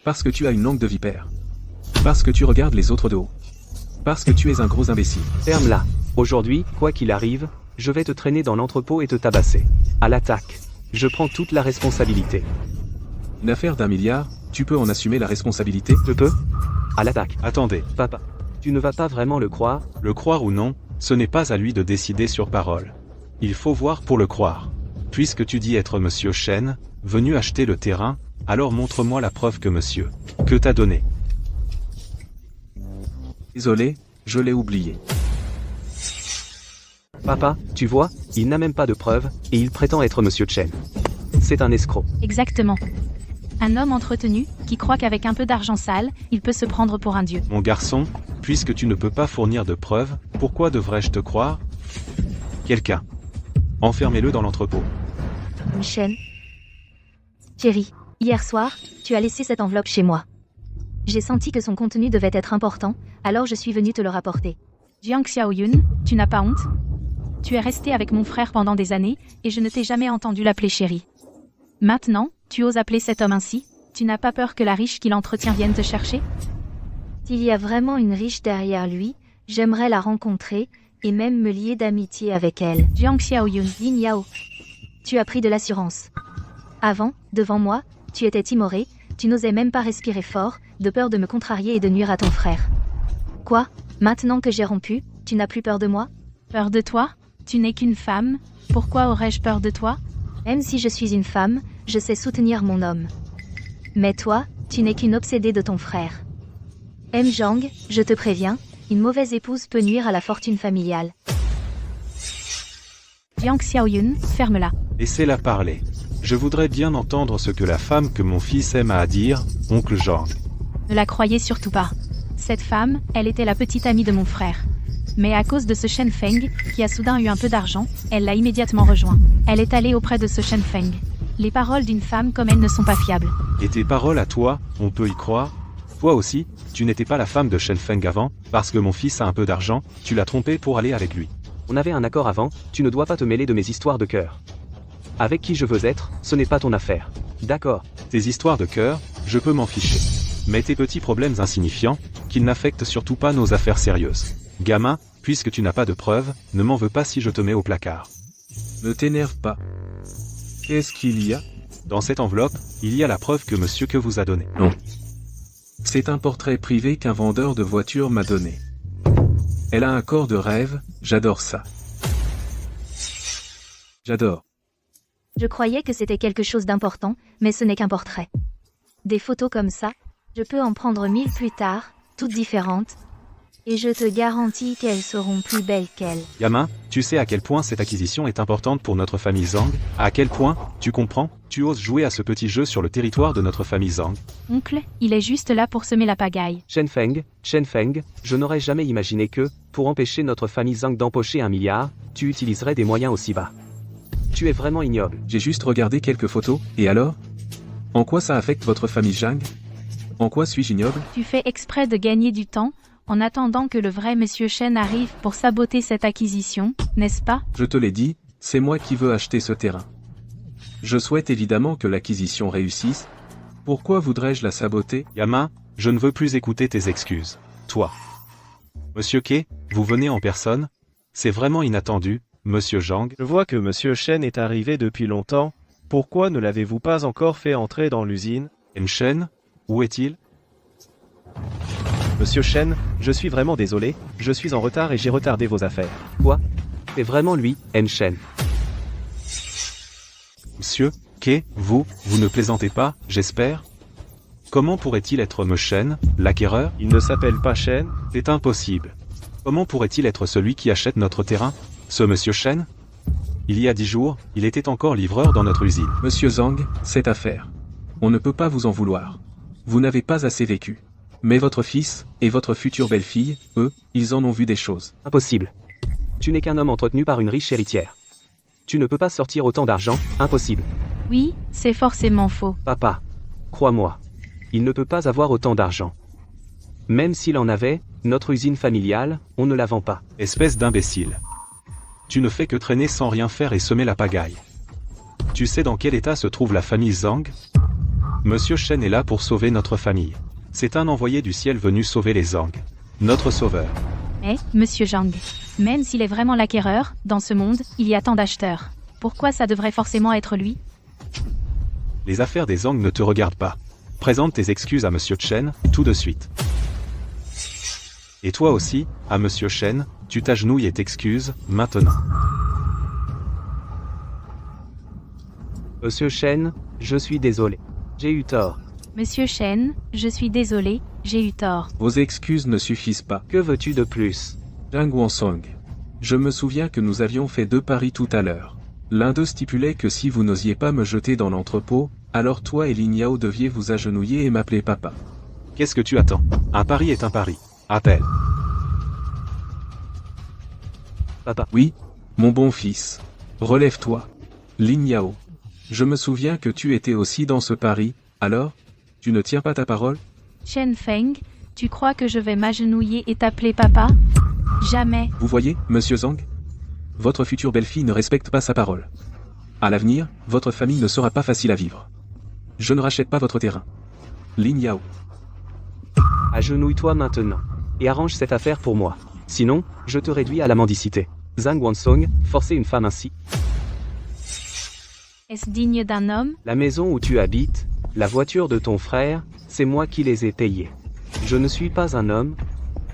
Parce que tu as une langue de vipère. Parce que tu regardes les autres de haut. Parce que tu es un gros imbécile. Ferme-la. Aujourd'hui, quoi qu'il arrive, je vais te traîner dans l'entrepôt et te tabasser. À l'attaque. Je prends toute la responsabilité. Une affaire d'1 milliard, tu peux en assumer la responsabilité? Je peux? À l'attaque. Attendez, Papa, tu ne vas pas vraiment le croire? le croire ou non, ce n'est pas à lui de décider sur parole. Il faut voir pour le croire. Puisque tu dis être Monsieur Shen, venu acheter le terrain, alors montre-moi la preuve que monsieur, que t'as donné. Désolé, je l'ai oublié. Papa, tu vois, il n'a même pas de preuves, et il prétend être Monsieur Chen. C'est un escroc. Exactement. Un homme entretenu, qui croit qu'avec un peu d'argent sale, il peut se prendre pour un dieu. Mon garçon, puisque tu ne peux pas fournir de preuves, pourquoi devrais-je te croire? Quelqu'un. Enfermez-le dans l'entrepôt. Chen. Chérie, hier soir, tu as laissé cette enveloppe chez moi. J'ai senti que son contenu devait être important, alors je suis venue te le rapporter. Jiang Xiaoyun, tu n'as pas honte? Tu es resté avec mon frère pendant des années, et je ne t'ai jamais entendu l'appeler chérie. Maintenant, tu oses appeler cet homme ainsi? Tu n'as pas peur que la riche qui l'entretient vienne te chercher? S'il y a vraiment une riche derrière lui, j'aimerais la rencontrer, et même me lier d'amitié avec elle. Jiang Xiaoyun. Yin Yao. Tu as pris de l'assurance. Avant, devant moi, tu étais timoré, tu n'osais même pas respirer fort, de peur de me contrarier et de nuire à ton frère. Quoi? Maintenant que j'ai rompu, tu n'as plus peur de moi? Peur de toi? Tu n'es qu'une femme, pourquoi aurais-je peur de toi? Même si je suis une femme, je sais soutenir mon homme. Mais toi, tu n'es qu'une obsédée de ton frère. M. Zhang, je te préviens, une mauvaise épouse peut nuire à la fortune familiale. Jiang Xiaoyun, ferme-la. Laissez-la parler. Je voudrais bien entendre ce que la femme que mon fils aime a à dire, oncle Jang. Ne la croyez surtout pas. Cette femme, elle était la petite amie de mon frère. Mais à cause de ce Shen Feng, qui a soudain eu un peu d'argent, elle l'a immédiatement rejoint. Elle est allée auprès de ce Shen Feng. Les paroles d'une femme comme elle ne sont pas fiables. Et tes paroles à toi, on peut y croire? Toi aussi, tu n'étais pas la femme de Shen Feng avant, parce que mon fils a un peu d'argent, tu l'as trompé pour aller avec lui. On avait un accord avant, tu ne dois pas te mêler de mes histoires de cœur. Avec qui je veux être, ce n'est pas ton affaire. D'accord. Tes histoires de cœur, je peux m'en ficher. Mais tes petits problèmes insignifiants, qu'ils n'affectent surtout pas nos affaires sérieuses. Gamin, puisque tu n'as pas de preuves, ne m'en veux pas si je te mets au placard. Ne t'énerve pas. Qu'est-ce qu'il y a? Dans cette enveloppe, il y a la preuve que monsieur que vous a donnée. Non. C'est un portrait privé qu'un vendeur de voitures m'a donné. Elle a un corps de rêve, j'adore ça. J'adore. Je croyais que c'était quelque chose d'important, mais ce n'est qu'un portrait. Des photos comme ça, je peux en prendre 1000 plus tard, toutes différentes. Et je te garantis qu'elles seront plus belles qu'elles. Gamin, tu sais à quel point cette acquisition est importante pour notre famille Zhang? À quel point, tu comprends, tu oses jouer à ce petit jeu sur le territoire de notre famille Zhang? Oncle, il est juste là pour semer la pagaille. Shen Feng, je n'aurais jamais imaginé que, pour empêcher notre famille Zhang d'empocher 1 milliard, tu utiliserais des moyens aussi bas. Tu es vraiment ignoble. J'ai juste regardé quelques photos, et alors? En quoi ça affecte votre famille Zhang? En quoi suis-je ignoble? Tu fais exprès de gagner du temps, en attendant que le vrai monsieur Shen arrive pour saboter cette acquisition, n'est-ce pas? Je te l'ai dit, c'est moi qui veux acheter ce terrain. Je souhaite évidemment que l'acquisition réussisse. Pourquoi voudrais-je la saboter? Gamin, je ne veux plus écouter tes excuses. Toi. Monsieur Ke, vous venez en personne? C'est vraiment inattendu, monsieur Zhang. Je vois que monsieur Shen est arrivé depuis longtemps. Pourquoi ne l'avez-vous pas encore fait entrer dans l'usine? Shen, où est-il? Monsieur Shen, je suis vraiment désolé, je suis en retard et j'ai retardé vos affaires. Quoi? C'est vraiment lui, Shen. Monsieur, Ke, vous ne plaisantez pas, j'espère? Comment pourrait-il être me Shen, l'acquéreur? Il ne s'appelle pas Shen? C'est impossible. Comment pourrait-il être celui qui achète notre terrain? Ce monsieur Shen? Il y a 10 jours, il était encore livreur dans notre usine. Monsieur Zhang, cette affaire. On ne peut pas vous en vouloir. Vous n'avez pas assez vécu. Mais votre fils, et votre future belle-fille, eux, ils en ont vu des choses. Impossible. Tu n'es qu'un homme entretenu par une riche héritière. Tu ne peux pas sortir autant d'argent, impossible. Oui, c'est forcément faux. Papa, crois-moi. Il ne peut pas avoir autant d'argent. Même s'il en avait, notre usine familiale, on ne la vend pas. Espèce d'imbécile. Tu ne fais que traîner sans rien faire et semer la pagaille. Tu sais dans quel état se trouve la famille Zhang? Monsieur Shen est là pour sauver notre famille. C'est un envoyé du ciel venu sauver les Zhang. Notre sauveur. Mais, monsieur Zhang, même s'il est vraiment l'acquéreur, dans ce monde, il y a tant d'acheteurs. Pourquoi ça devrait forcément être lui? Les affaires des Zhang ne te regardent pas. Présente tes excuses à monsieur Chen, tout de suite. Et toi aussi, à monsieur Shen, tu t'agenouilles et t'excuses, maintenant. Monsieur Shen, je suis désolé. J'ai eu tort. Monsieur Shen, je suis désolé, j'ai eu tort. Vos excuses ne suffisent pas. Que veux-tu de plus? Zhang Wansong. Je me souviens que nous avions fait 2 paris tout à l'heure. L'un d'eux stipulait que si vous n'osiez pas me jeter dans l'entrepôt, alors toi et Lin Yao deviez vous agenouiller et m'appeler papa. Qu'est-ce que tu attends? Un pari est un pari. Appelle. Papa. Oui, mon bon fils. Relève-toi. Lin Yao. Je me souviens que tu étais aussi dans ce pari, alors? Tu ne tiens pas ta parole? Shen Feng, tu crois que je vais m'agenouiller et t'appeler papa? Jamais. Vous voyez, monsieur Zhang? Votre future belle-fille ne respecte pas sa parole. À l'avenir, votre famille ne sera pas facile à vivre. Je ne rachète pas votre terrain. Lin Yao. Agenouille-toi maintenant. Et arrange cette affaire pour moi. Sinon, je te réduis à la mendicité. Zhang Wansong, forcer une femme ainsi. Est-ce digne d'un homme? La maison où tu habites, la voiture de ton frère, c'est moi qui les ai payées. Je ne suis pas un homme.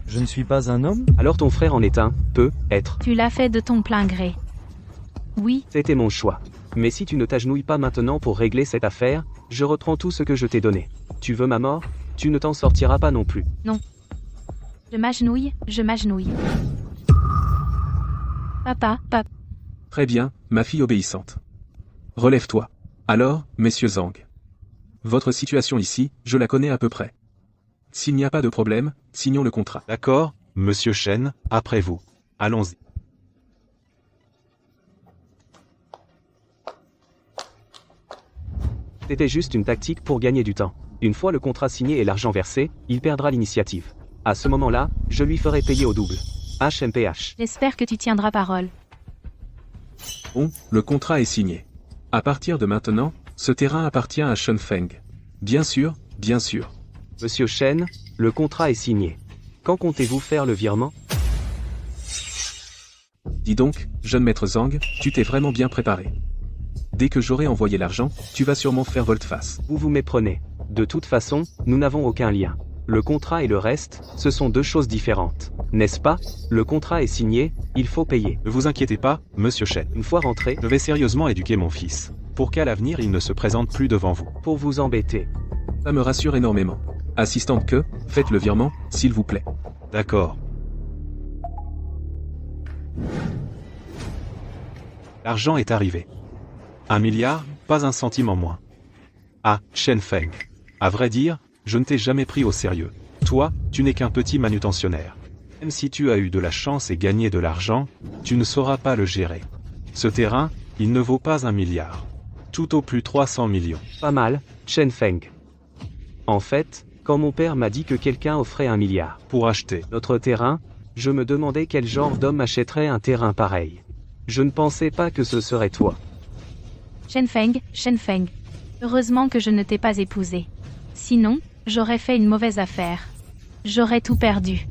Je ne suis pas un homme? Alors ton frère en est un, peut être. Tu l'as fait de ton plein gré. Oui. C'était mon choix. Mais si tu ne t'agenouilles pas maintenant pour régler cette affaire, je reprends tout ce que je t'ai donné. Tu veux ma mort? Tu ne t'en sortiras pas non plus. Non. Je m'agenouille, je m'agenouille. Papa. Très bien, ma fille obéissante. Relève-toi. Alors, messieurs Zhang. Votre situation ici, je la connais à peu près. S'il n'y a pas de problème, signons le contrat. D'accord, monsieur Shen, après vous. Allons-y. C'était juste une tactique pour gagner du temps. Une fois le contrat signé et l'argent versé, il perdra l'initiative. À ce moment-là, je lui ferai payer au double. HMPH. J'espère que tu tiendras parole. Bon, le contrat est signé. À partir de maintenant, ce terrain appartient à Shen Feng. Bien sûr, bien sûr. Monsieur Shen, le contrat est signé. Quand comptez-vous faire le virement? Dis donc, jeune maître Zhang, tu t'es vraiment bien préparé. Dès que j'aurai envoyé l'argent, tu vas sûrement faire volte-face. Vous vous méprenez. De toute façon, nous n'avons aucun lien. Le contrat et le reste, ce sont deux choses différentes. N'est-ce pas? Le contrat est signé, il faut payer. Ne vous inquiétez pas, monsieur Shen. Une fois rentré, Je vais sérieusement éduquer mon fils, pour qu'à l'avenir il ne se présente plus devant vous. pour vous embêter. Ça me rassure énormément. Assistante que, faites le virement, s'il vous plaît. D'accord. L'argent est arrivé. 1 milliard, pas un centime en moins. Ah, Shen Feng. À vrai dire, je ne t'ai jamais pris au sérieux. Toi, tu n'es qu'un petit manutentionnaire. Même si tu as eu de la chance et gagné de l'argent, tu ne sauras pas le gérer. Ce terrain, il ne vaut pas 1 milliard. Tout au plus 300 millions. Pas mal, Shen Feng. En fait, quand mon père m'a dit que quelqu'un offrait 1 milliard Pour acheter. notre terrain, je me demandais quel genre d'homme achèterait un terrain pareil. Je ne pensais pas que ce serait toi. Shen Feng. Heureusement que je ne t'ai pas épousé. Sinon, j'aurais fait une mauvaise affaire. J'aurais tout perdu.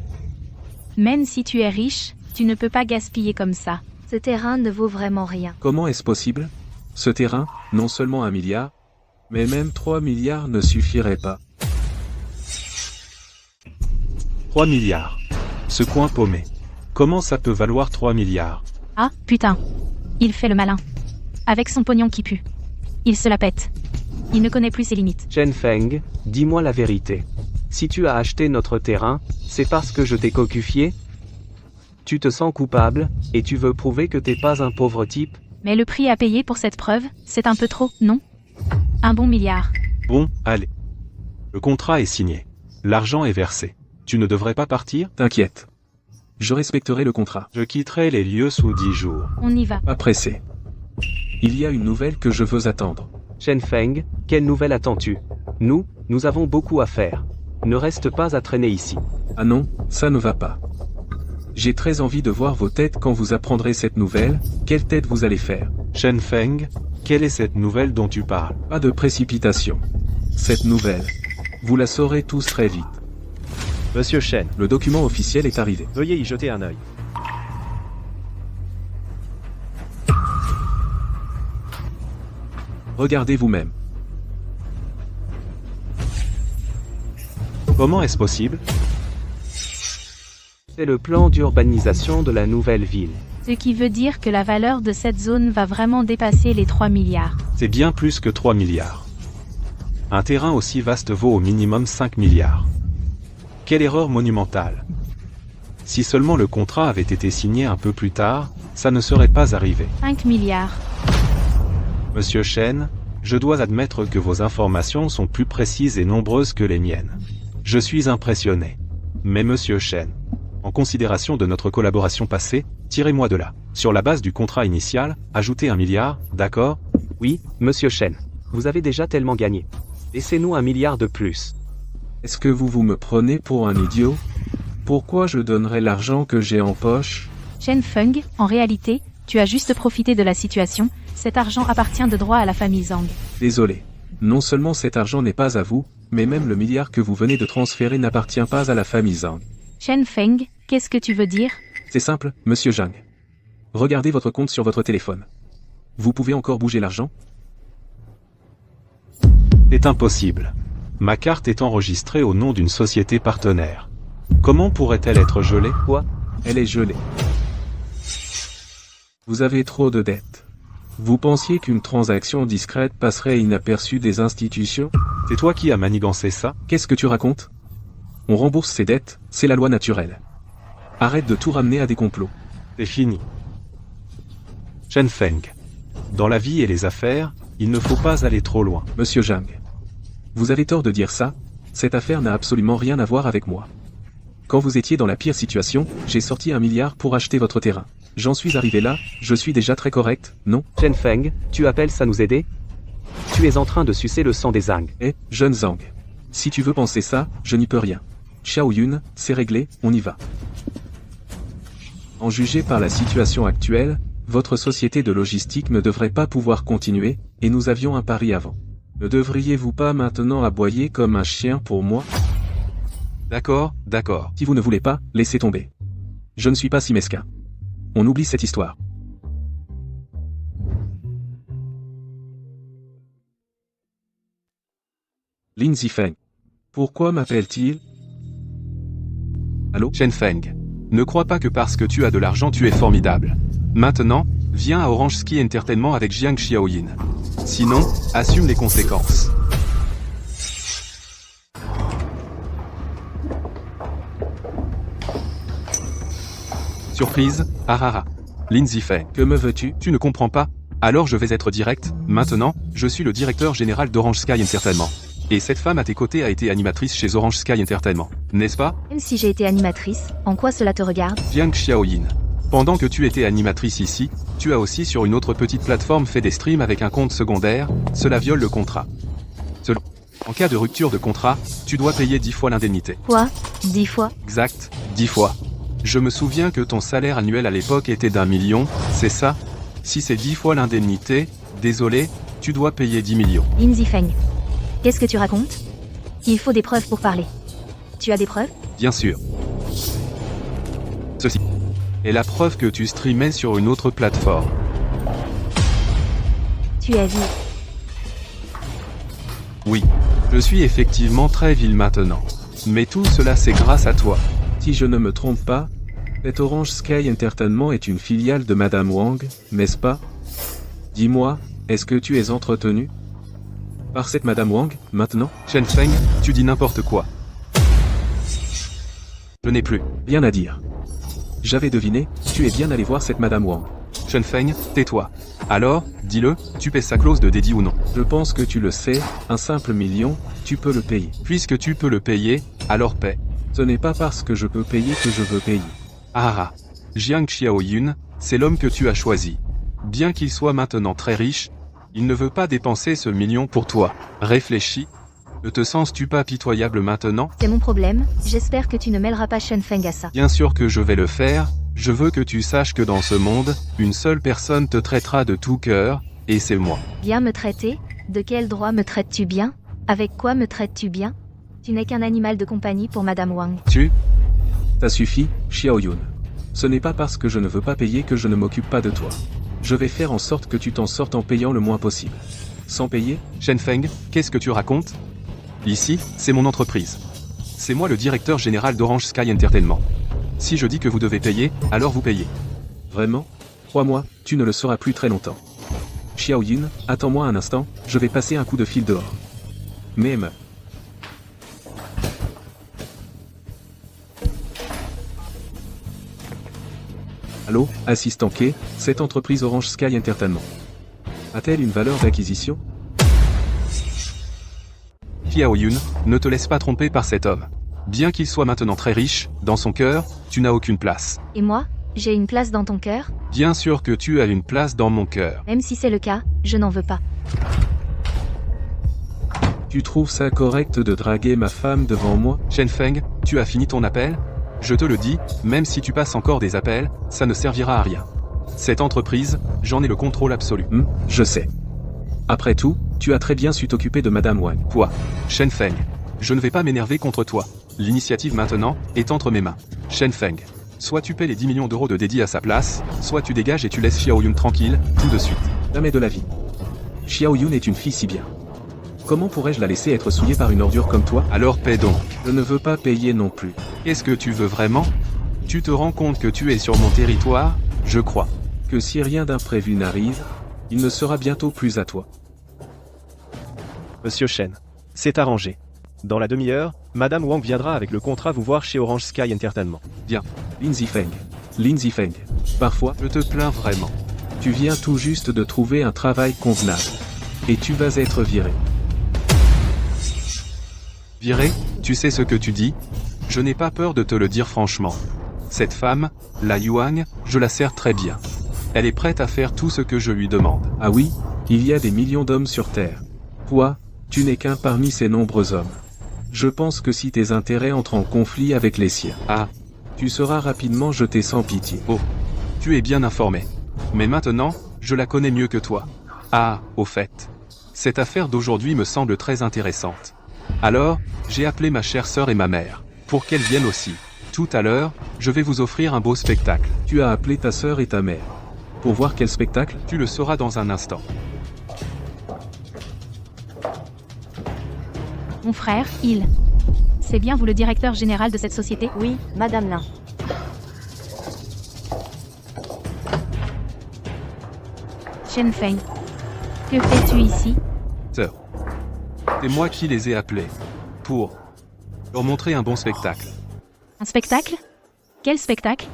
Même si tu es riche, tu ne peux pas gaspiller comme ça. Ce terrain ne vaut vraiment rien. Comment est-ce possible? Ce terrain, non seulement 1 milliard, mais même 3 milliards ne suffirait pas. 3 milliards. Ce coin paumé. Comment ça peut valoir 3 milliards? Ah, putain. Il fait le malin. Avec son pognon qui pue. Il se la pète. Il ne connaît plus ses limites. Shen Feng, dis-moi la vérité. Si tu as acheté notre terrain, c'est parce que je t'ai cocufié? Tu te sens coupable, et tu veux prouver que t'es pas un pauvre type? Mais le prix à payer pour cette preuve, c'est un peu trop, non? Un bon milliard. Bon, allez. Le contrat est signé. L'argent est versé. Tu ne devrais pas partir? T'inquiète. Je respecterai le contrat. Je quitterai les lieux sous 10 jours. On y va. Pas pressé. Il y a une nouvelle que je veux attendre. Shen Feng, quelle nouvelle attends-tu? Nous avons beaucoup à faire. Ne reste pas à traîner ici. Ah non, ça ne va pas. J'ai très envie de voir vos têtes quand vous apprendrez cette nouvelle. Quelle tête vous allez faire? Shen Feng, quelle est cette nouvelle dont tu parles? Pas de précipitation. Cette nouvelle, vous la saurez tous très vite. Monsieur Shen, Le document officiel est arrivé. veuillez y jeter un œil. Regardez vous-même. Comment est-ce possible? C'est le plan d'urbanisation de la nouvelle ville. Ce qui veut dire que la valeur de cette zone va vraiment dépasser les 3 milliards. C'est bien plus que 3 milliards. Un terrain aussi vaste vaut au minimum 5 milliards. Quelle erreur monumentale. Si seulement le contrat avait été signé un peu plus tard, ça ne serait pas arrivé. 5 milliards. Monsieur Shen, je dois admettre que vos informations sont plus précises et nombreuses que les miennes. Je suis impressionné. Mais monsieur Shen, en considération de notre collaboration passée, tirez-moi de là. Sur la base du contrat initial, ajoutez 1 milliard, d'accord? Oui, monsieur Shen. Vous avez déjà tellement gagné. Laissez-nous 1 milliard de plus. Est-ce que vous me prenez pour un idiot? Pourquoi je donnerais l'argent que j'ai en poche? Shen Feng, en réalité, tu as juste profité de la situation. Cet argent appartient de droit à la famille Zhang. Désolé. Non seulement cet argent n'est pas à vous, mais même le milliard que vous venez de transférer n'appartient pas à la famille Zhang. Shen Feng, qu'est-ce que tu veux dire? C'est simple, monsieur Zhang. Regardez votre compte sur votre téléphone. Vous pouvez encore bouger l'argent? C'est impossible. Ma carte est enregistrée au nom d'une société partenaire. Comment pourrait-elle être gelée? Quoi? Elle est gelée. Vous avez trop de dettes. Vous pensiez qu'une transaction discrète passerait inaperçue des institutions? C'est toi qui as manigancé ça? Qu'est-ce que tu racontes? On rembourse ses dettes, c'est la loi naturelle. Arrête de tout ramener à des complots. C'est fini. Shen Feng. Dans la vie et les affaires, Il ne faut pas aller trop loin. Monsieur Zhang. Vous avez tort de dire ça, cette affaire n'a absolument rien à voir avec moi. Quand vous étiez dans la pire situation, j'ai sorti 1 milliard pour acheter votre terrain. J'en suis arrivé là, je suis déjà très correct, non? Chen Feng, tu appelles ça nous aider? Tu es en train de sucer le sang des Zhang. Eh, jeune Zhang. Si tu veux penser ça, je n'y peux rien. Xiao Yun, c'est réglé, on y va. En juger par la situation actuelle, votre société de logistique ne devrait pas pouvoir continuer, et nous avions un pari avant. Ne devriez-vous pas maintenant aboyer comme un chien pour moi? D'accord, d'accord. Si vous ne voulez pas, laissez tomber. Je ne suis pas si mesquin. On oublie cette histoire. Lin Zifeng. Pourquoi m'appelle-t-il? Allô? Chen Feng. Ne crois pas que parce que tu as de l'argent tu es formidable. Maintenant, viens à Orange Ski Entertainment avec Jiang Xiaoyin. Sinon, assume les conséquences. Surprise, ah. Lin Zifeng. Que me veux-tu? Tu ne comprends pas? Alors je vais être direct, maintenant, je suis le directeur général d'Orange Sky Entertainment. Et cette femme à tes côtés a été animatrice chez Orange Sky Entertainment, n'est-ce pas? Même si j'ai été animatrice, en quoi cela te regarde? Jiang Xiaoyin. Pendant que tu étais animatrice ici, tu as aussi sur une autre petite plateforme fait des streams avec un compte secondaire, cela viole le contrat. En cas de rupture de contrat, tu dois payer 10 fois l'indemnité. Quoi? 10 fois? Exact, 10 fois. Je me souviens que ton salaire annuel à l'époque était d'1 million, c'est ça? Si c'est 10 fois l'indemnité, désolé, tu dois payer 10 millions. Lin Zifeng. Qu'est-ce que tu racontes? Il faut des preuves pour parler. Tu as des preuves? Bien sûr. Ceci est la preuve que tu streamais sur une autre plateforme. Tu es vil. Oui, je suis effectivement très vil maintenant. Mais tout cela c'est grâce à toi. Si je ne me trompe pas, cette Orange Sky Entertainment est une filiale de Madame Wang, n'est-ce pas? Dis-moi, est-ce que tu es entretenu par cette Madame Wang, maintenant? Chen Feng, tu dis n'importe quoi. Je n'ai plus rien à dire. J'avais deviné, tu es bien allé voir cette Madame Wang. Chen Feng, tais-toi. Alors, dis-le, tu paies sa clause de dédit ou non? Je pense que tu le sais, un simple million, tu peux le payer. Puisque tu peux le payer, alors paie. Ce n'est pas parce que je peux payer que je veux payer. Ah. Jiang Xiaoyun, c'est l'homme que tu as choisi. Bien qu'il soit maintenant très riche, il ne veut pas dépenser ce million pour toi. Réfléchis. Ne te sens-tu pas pitoyable maintenant? C'est mon problème, j'espère que tu ne mêleras pas Chen Feng à ça. Bien sûr que je vais le faire, je veux que tu saches que dans ce monde, une seule personne te traitera de tout cœur, et c'est moi. Bien me traiter? De quel droit me traites-tu bien? Avec quoi me traites-tu bien? Tu n'es qu'un animal de compagnie pour Madame Wang. Ça suffit, Xiao Yun. Ce n'est pas parce que je ne veux pas payer que je ne m'occupe pas de toi. Je vais faire en sorte que tu t'en sortes en payant le moins possible. Sans payer? Chen Feng, qu'est-ce que tu racontes? Ici, c'est mon entreprise. C'est moi le directeur général d'Orange Sky Entertainment. Si je dis que vous devez payer, alors vous payez. Vraiment? Crois-moi, tu ne le sauras plus très longtemps. Xiao Yun, attends-moi un instant, je vais passer un coup de fil dehors. Mais Allô, assistant K, cette entreprise Orange Sky Entertainment a-t-elle une valeur d'acquisition? Xiao Yun, ne te laisse pas tromper par cet homme. Bien qu'il soit maintenant très riche, dans son cœur, tu n'as aucune place. Et moi, j'ai une place dans ton cœur? Bien sûr que tu as une place dans mon cœur. Même si c'est le cas, je n'en veux pas. Tu trouves ça correct de draguer ma femme devant moi? Chen Feng, tu as fini ton appel? Je te le dis, même si tu passes encore des appels, ça ne servira à rien. Cette entreprise, j'en ai le contrôle absolu. Je sais. Après tout, tu as très bien su t'occuper de Madame Wang. Quoi? Chen Feng, je ne vais pas m'énerver contre toi. L'initiative maintenant est entre mes mains. Chen Feng, soit tu paies les 10 millions d'euros de dédit à sa place, soit tu dégages et tu laisses Xiao Yun tranquille, tout de suite. Jamais de la vie. Xiao Yun est une fille si bien. Comment pourrais-je la laisser être souillée par une ordure comme toi? Alors paie donc. Je ne veux pas payer non plus. Qu'est-ce que tu veux vraiment? Tu te rends compte que tu es sur mon territoire? Je crois. Que si rien d'imprévu n'arrive, il ne sera bientôt plus à toi. Monsieur Chen, c'est arrangé. Dans la demi-heure, Madame Wang viendra avec le contrat vous voir chez Orange Sky Entertainment. Bien. Lin Zifeng. Parfois, je te plains vraiment. Tu viens tout juste de trouver un travail convenable. Et tu vas être viré. Viré, tu sais ce que tu dis? Je n'ai pas peur de te le dire franchement. Cette femme, la Yuang, je la sers très bien. Elle est prête à faire tout ce que je lui demande. Ah oui, il y a des millions d'hommes sur Terre. Toi, tu n'es qu'un parmi ces nombreux hommes. Je pense que si tes intérêts entrent en conflit avec les siens, tu seras rapidement jeté sans pitié. Oh, tu es bien informé. Mais maintenant, je la connais mieux que toi. Ah, au fait. Cette affaire d'aujourd'hui me semble très intéressante. Alors, j'ai appelé ma chère sœur et ma mère, pour qu'elles viennent aussi. Tout à l'heure, je vais vous offrir un beau spectacle. Tu as appelé ta sœur et ta mère. Pour voir quel spectacle? Tu le sauras dans un instant. Mon frère, il. C'est bien vous le directeur général de cette société? Oui, Madame Lin. Shen Feng. Que fais-tu ici? Sœur. C'est moi qui les ai appelés. Pour leur montrer un bon spectacle. Un spectacle? Quel spectacle?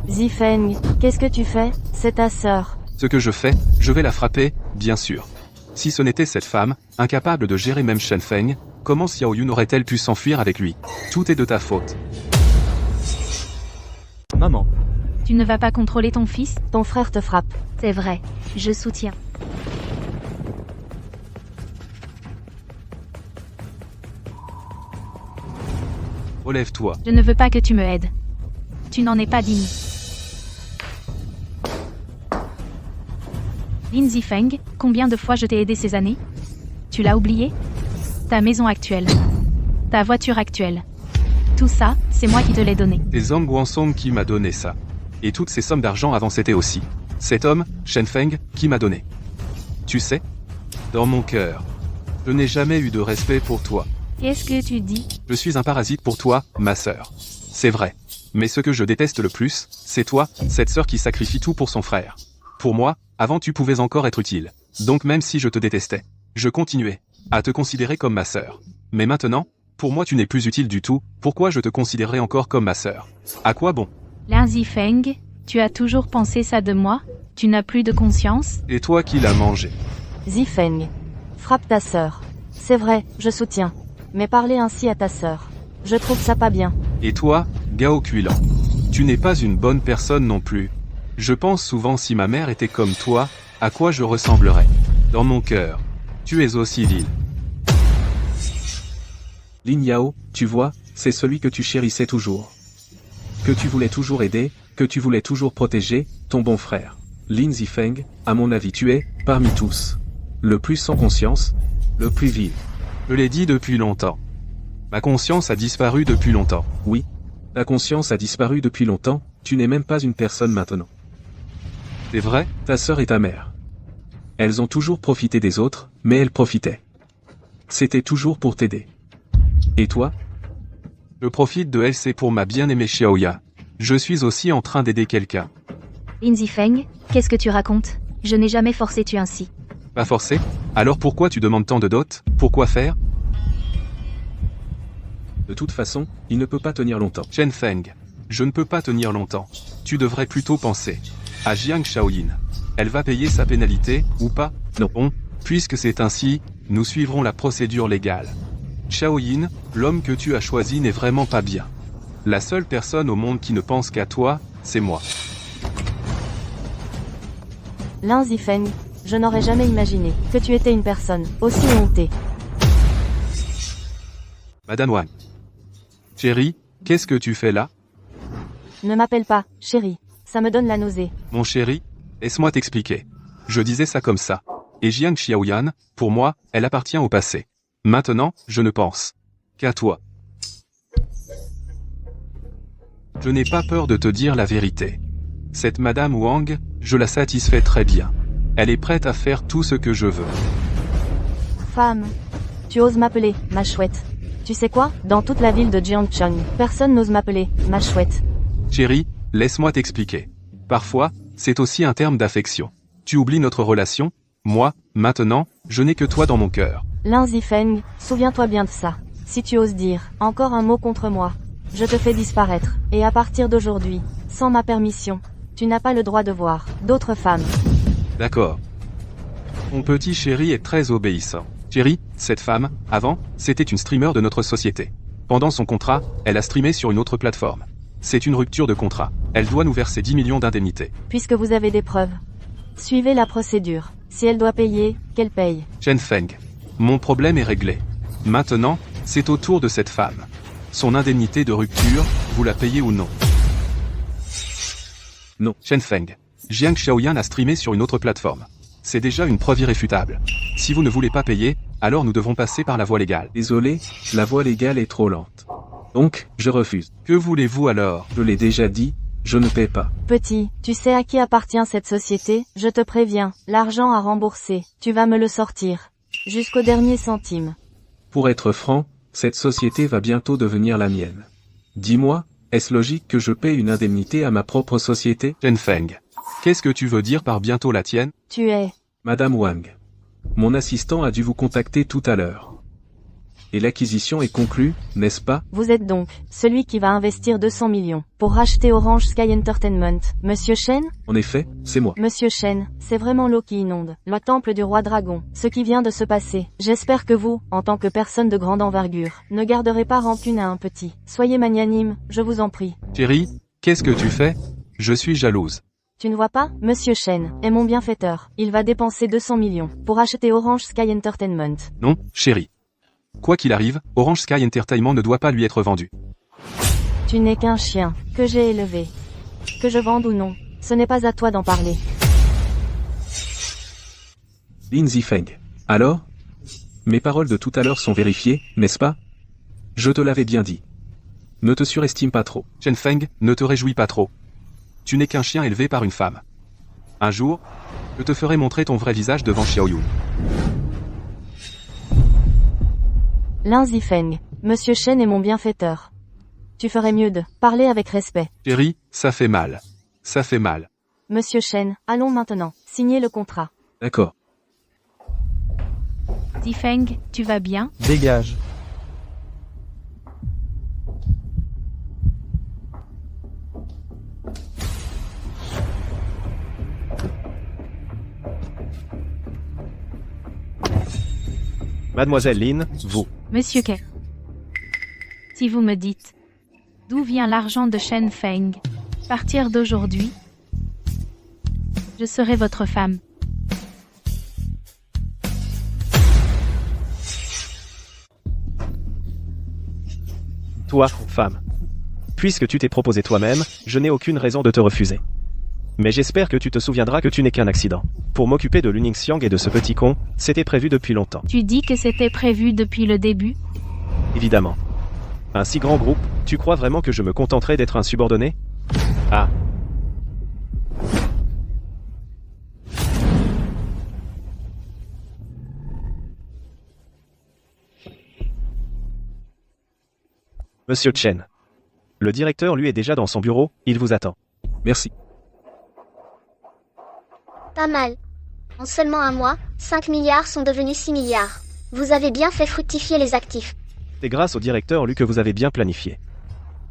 Zifeng, qu'est-ce que tu fais? C'est ta sœur. Ce que je fais, je vais la frapper, bien sûr. Si ce n'était cette femme, incapable de gérer même Shen Feng, comment Xiao Yun aurait-elle pu s'enfuir avec lui? Tout est de ta faute. Maman. Tu ne vas pas contrôler ton fils? Ton frère te frappe. C'est vrai. Je soutiens. Relève-toi. Je ne veux pas que tu me aides. Tu n'en es pas digne. Lin Zifeng, combien de fois je t'ai aidé ces années? Tu l'as oublié? Ta maison actuelle. Ta voiture actuelle. Tout ça, c'est moi qui te l'ai donné. C'est Zhang Guansong qui m'a donné ça. Et toutes ces sommes d'argent avant c'était aussi. Cet homme, Shen Feng, qui m'a donné. Tu sais, dans mon cœur, je n'ai jamais eu de respect pour toi. Qu'est-ce que tu dis? Je suis un parasite pour toi, ma sœur. C'est vrai. Mais ce que je déteste le plus, c'est toi, cette sœur qui sacrifie tout pour son frère. Pour moi, avant tu pouvais encore être utile. Donc même si je te détestais, je continuais à te considérer comme ma sœur. Mais maintenant, pour moi tu n'es plus utile du tout, pourquoi je te considérerais encore comme ma sœur? À quoi bon? Lin Zifeng, tu as toujours pensé ça de moi? Tu n'as plus de conscience? Et toi qui l'as mangé. Zifeng. Frappe ta sœur. C'est vrai, je soutiens. Mais parler ainsi à ta sœur. Je trouve ça pas bien. Et toi, Gao Kuilan. Tu n'es pas une bonne personne non plus. Je pense souvent si ma mère était comme toi, à quoi je ressemblerais. Dans mon cœur, tu es aussi vil. Lin Yao, tu vois, c'est celui que tu chérissais toujours. Que tu voulais toujours aider, que tu voulais toujours protéger, ton bon frère. Lin Zifeng, à mon avis tu es, parmi tous, le plus sans conscience, le plus vil. Je l'ai dit depuis longtemps. Ma conscience a disparu depuis longtemps. Oui. Ta conscience a disparu depuis longtemps, tu n'es même pas une personne maintenant. C'est vrai? Ta sœur et ta mère. Elles ont toujours profité des autres, mais elles profitaient. C'était toujours pour t'aider. Et toi? Je profite de elle, c'est pour ma bien-aimée Xiaoya. Je suis aussi en train d'aider quelqu'un. Lin Zifeng, qu'est-ce que tu racontes? Je n'ai jamais forcé tu ainsi. Pas forcé? Alors pourquoi tu demandes tant de dot? Pourquoi faire? De toute façon, il ne peut pas tenir longtemps. Shen Feng, je ne peux pas tenir longtemps. Tu devrais plutôt penser à Jiang Shaoyin. Elle va payer sa pénalité, ou pas? Non. Puisque c'est ainsi, nous suivrons la procédure légale. Shaoyin, l'homme que tu as choisi n'est vraiment pas bien. La seule personne au monde qui ne pense qu'à toi, c'est moi. Lin Zifeng, je n'aurais jamais imaginé que tu étais une personne aussi hontée. Madame Wang. Chérie, qu'est-ce que tu fais là? Ne m'appelle pas, chérie. Ça me donne la nausée. Mon chéri, laisse-moi t'expliquer. Je disais ça comme ça. Et Jiang Xiaoyan, pour moi, elle appartient au passé. Maintenant, je ne pense qu'à toi. Je n'ai pas peur de te dire la vérité. Cette Madame Wang, je la satisfais très bien. Elle est prête à faire tout ce que je veux. Femme. Tu oses m'appeler, ma chouette. Tu sais quoi? Dans toute la ville de Jiangcheng, personne n'ose m'appeler, ma chouette. Chérie, laisse-moi t'expliquer. Parfois, c'est aussi un terme d'affection. Tu oublies notre relation? Moi, maintenant, je n'ai que toi dans mon cœur. Lin Zifeng, souviens-toi bien de ça. Si tu oses dire encore un mot contre moi, je te fais disparaître. Et à partir d'aujourd'hui, sans ma permission, tu n'as pas le droit de voir d'autres femmes. D'accord. Mon petit chéri est très obéissant. Chéri, cette femme, avant, c'était une streamer de notre société. Pendant son contrat, elle a streamé sur une autre plateforme. C'est une rupture de contrat. Elle doit nous verser 10 millions d'indemnités. Puisque vous avez des preuves. Suivez la procédure. Si elle doit payer, qu'elle paye. Chen Feng. Mon problème est réglé. Maintenant, c'est au tour de cette femme. Son indemnité de rupture, vous la payez ou non? Non. Chen Feng. Jiang Xiaoyan a streamé sur une autre plateforme. C'est déjà une preuve irréfutable. Si vous ne voulez pas payer, alors nous devons passer par la voie légale. Désolé, la voie légale est trop lente. Donc, je refuse. Que voulez-vous alors? Je l'ai déjà dit, je ne paie pas. Petit, tu sais à qui appartient cette société? Je te préviens, l'argent à rembourser, tu vas me le sortir. Jusqu'au dernier centime. Pour être franc, cette société va bientôt devenir la mienne. Dis-moi, est-ce logique que je paie une indemnité à ma propre société? Chen Feng. Qu'est-ce que tu veux dire par bientôt la tienne? Tu es... Madame Wang. Mon assistant a dû vous contacter tout à l'heure. Et l'acquisition est conclue, n'est-ce pas? Vous êtes donc celui qui va investir 200 millions pour racheter Orange Sky Entertainment, Monsieur Shen? En effet, c'est moi. Monsieur Shen, c'est vraiment l'eau qui inonde, le temple du roi dragon, ce qui vient de se passer. J'espère que vous, en tant que personne de grande envergure, ne garderez pas rancune à un petit. Soyez magnanime, je vous en prie. Chérie, qu'est-ce que tu fais? Je suis jalouse. Tu ne vois pas? Monsieur Shen est mon bienfaiteur. Il va dépenser 200 millions pour acheter Orange Sky Entertainment. Non, chérie. Quoi qu'il arrive, Orange Sky Entertainment ne doit pas lui être vendu. Tu n'es qu'un chien, que j'ai élevé. Que je vende ou non, ce n'est pas à toi d'en parler. Lin Zifeng. Alors? Mes paroles de tout à l'heure sont vérifiées, n'est-ce pas? Je te l'avais bien dit. Ne te surestime pas trop. Chen Feng, ne te réjouis pas trop. Tu n'es qu'un chien élevé par une femme. Un jour, je te ferai montrer ton vrai visage devant Xiaoyun. Lin Zifeng, Monsieur Shen est mon bienfaiteur. Tu ferais mieux de parler avec respect. Chérie, ça fait mal. Ça fait mal. Monsieur Shen, allons maintenant, signer le contrat. D'accord. Zifeng, tu vas bien? Dégage. Mademoiselle Lin, vous. Monsieur Ke. Si vous me dites d'où vient l'argent de Shen Feng, à partir d'aujourd'hui, je serai votre femme. Toi, femme. Puisque tu t'es proposé toi-même, je n'ai aucune raison de te refuser. Mais j'espère que tu te souviendras que tu n'es qu'un accident. Pour m'occuper de Luning Xiang et de ce petit con, c'était prévu depuis longtemps. Tu dis que c'était prévu depuis le début? Évidemment. Un si grand groupe, tu crois vraiment que je me contenterai d'être un subordonné? Ah. Monsieur Chen. Le directeur lui est déjà dans son bureau, il vous attend. Merci. Pas mal. En seulement un mois, 5 milliards sont devenus 6 milliards. Vous avez bien fait fructifier les actifs. C'est grâce au directeur Lu que vous avez bien planifié.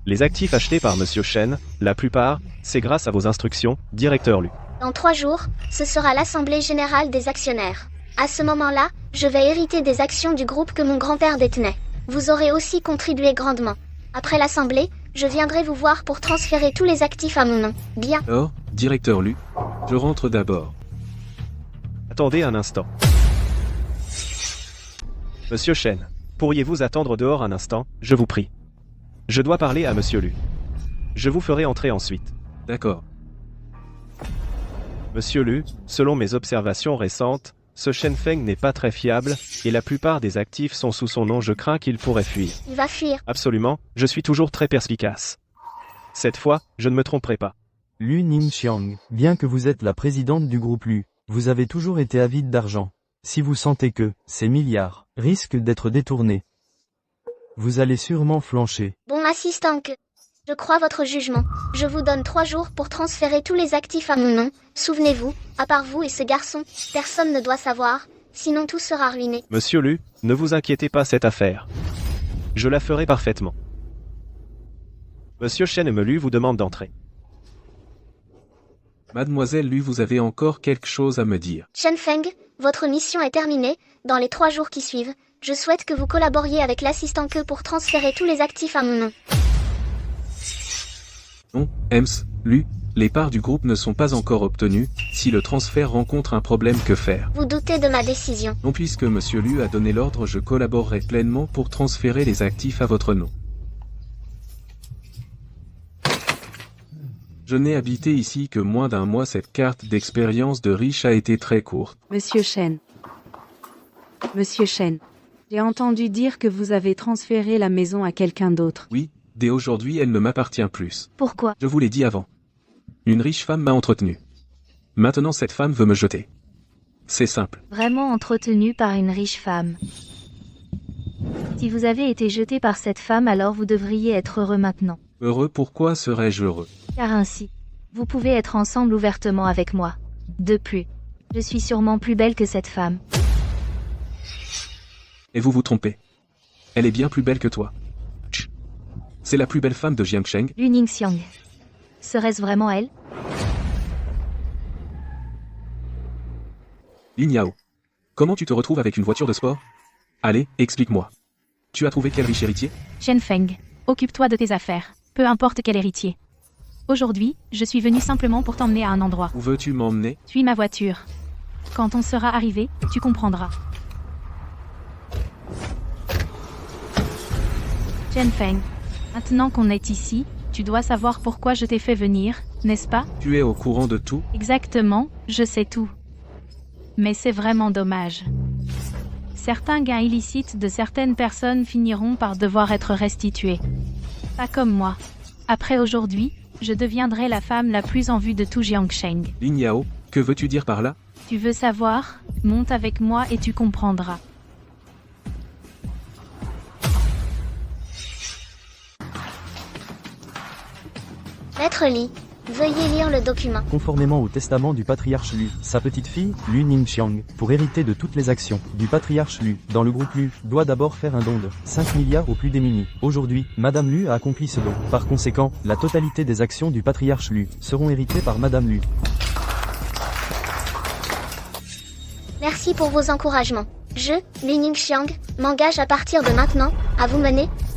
Les actifs achetés par Monsieur Shen, la plupart, c'est grâce à vos instructions, directeur Lu. Dans 3 jours, ce sera l'Assemblée Générale des Actionnaires. À ce moment-là, je vais hériter des actions du groupe que mon grand-père détenait. Vous aurez aussi contribué grandement. Après l'Assemblée, je viendrai vous voir pour transférer tous les actifs à mon nom. Bien. Alors, directeur Lu, je rentre d'abord. Attendez un instant. Monsieur Shen, pourriez-vous attendre dehors un instant, je vous prie. Je dois parler à Monsieur Lu. Je vous ferai entrer ensuite. D'accord. Monsieur Lu, selon mes observations récentes, ce Shen Feng n'est pas très fiable, et la plupart des actifs sont sous son nom. Je crains qu'il pourrait fuir. Il va fuir. Absolument, je suis toujours très perspicace. Cette fois, je ne me tromperai pas. Lu Ningxiang, bien que vous êtes la présidente du groupe Lu, vous avez toujours été avide d'argent. Si vous sentez que ces milliards risquent d'être détournés, vous allez sûrement flancher. Bon assistant que... Je crois votre jugement. Je vous donne 3 jours pour transférer tous les actifs à mon nom. Souvenez-vous, à part vous et ce garçon, personne ne doit savoir, sinon tout sera ruiné. Monsieur Lu, ne vous inquiétez pas cette affaire. Je la ferai parfaitement. Monsieur Shen Lu vous demande d'entrer. Mademoiselle Lu, vous avez encore quelque chose à me dire. Shen Feng, votre mission est terminée. Dans les 3 jours qui suivent, je souhaite que vous collaboriez avec l'assistant Que pour transférer tous les actifs à mon nom. Non, Ems, Lu, les parts du groupe ne sont pas encore obtenues. Si le transfert rencontre un problème, que faire? Vous doutez de ma décision. Non, puisque Monsieur Lu a donné l'ordre, je collaborerai pleinement pour transférer les actifs à votre nom. Je n'ai habité ici que moins d'1 mois. Cette carte d'expérience de riche a été très courte. Monsieur Shen. Monsieur Shen. J'ai entendu dire que vous avez transféré la maison à quelqu'un d'autre. Oui, dès aujourd'hui elle ne m'appartient plus. Pourquoi? Je vous l'ai dit avant. Une riche femme m'a entretenu. Maintenant cette femme veut me jeter. C'est simple. Vraiment entretenu par une riche femme. Si vous avez été jeté par cette femme, alors vous devriez être heureux maintenant. Heureux? Pourquoi serais-je heureux? Car ainsi, vous pouvez être ensemble ouvertement avec moi. De plus, je suis sûrement plus belle que cette femme. Et vous vous trompez. Elle est bien plus belle que toi. Tch. C'est la plus belle femme de Jiangsheng. Lu Ningxiang. Serait-ce vraiment elle? Lin Yao. Comment tu te retrouves avec une voiture de sport? Allez, explique-moi. Tu as trouvé quel riche héritier? Shen Feng, occupe-toi de tes affaires, peu importe quel héritier. Aujourd'hui, je suis venu simplement pour t'emmener à un endroit. Où veux-tu m'emmener? Suis ma voiture. Quand on sera arrivé, tu comprendras. Shen Feng, maintenant qu'on est ici, tu dois savoir pourquoi je t'ai fait venir, n'est-ce pas? Tu es au courant de tout? Exactement, je sais tout. Mais c'est vraiment dommage. Certains gains illicites de certaines personnes finiront par devoir être restitués. Pas comme moi. Après aujourd'hui, je deviendrai la femme la plus en vue de tout Jiangsheng. Lin Yao, que veux-tu dire par là? Tu veux savoir? Monte avec moi et tu comprendras. Maître Li, veuillez lire le document. Conformément au testament du patriarche Lu, sa petite fille, Lu Ningxiang, pour hériter de toutes les actions du patriarche Lu, dans le groupe Lu, doit d'abord faire un don de 5 milliards aux plus démunis. Aujourd'hui, Madame Lu a accompli ce don. Par conséquent, la totalité des actions du patriarche Lu seront héritées par Madame Lu. Merci pour vos encouragements. Je, Lu Ningxiang, m'engage à partir de maintenant, à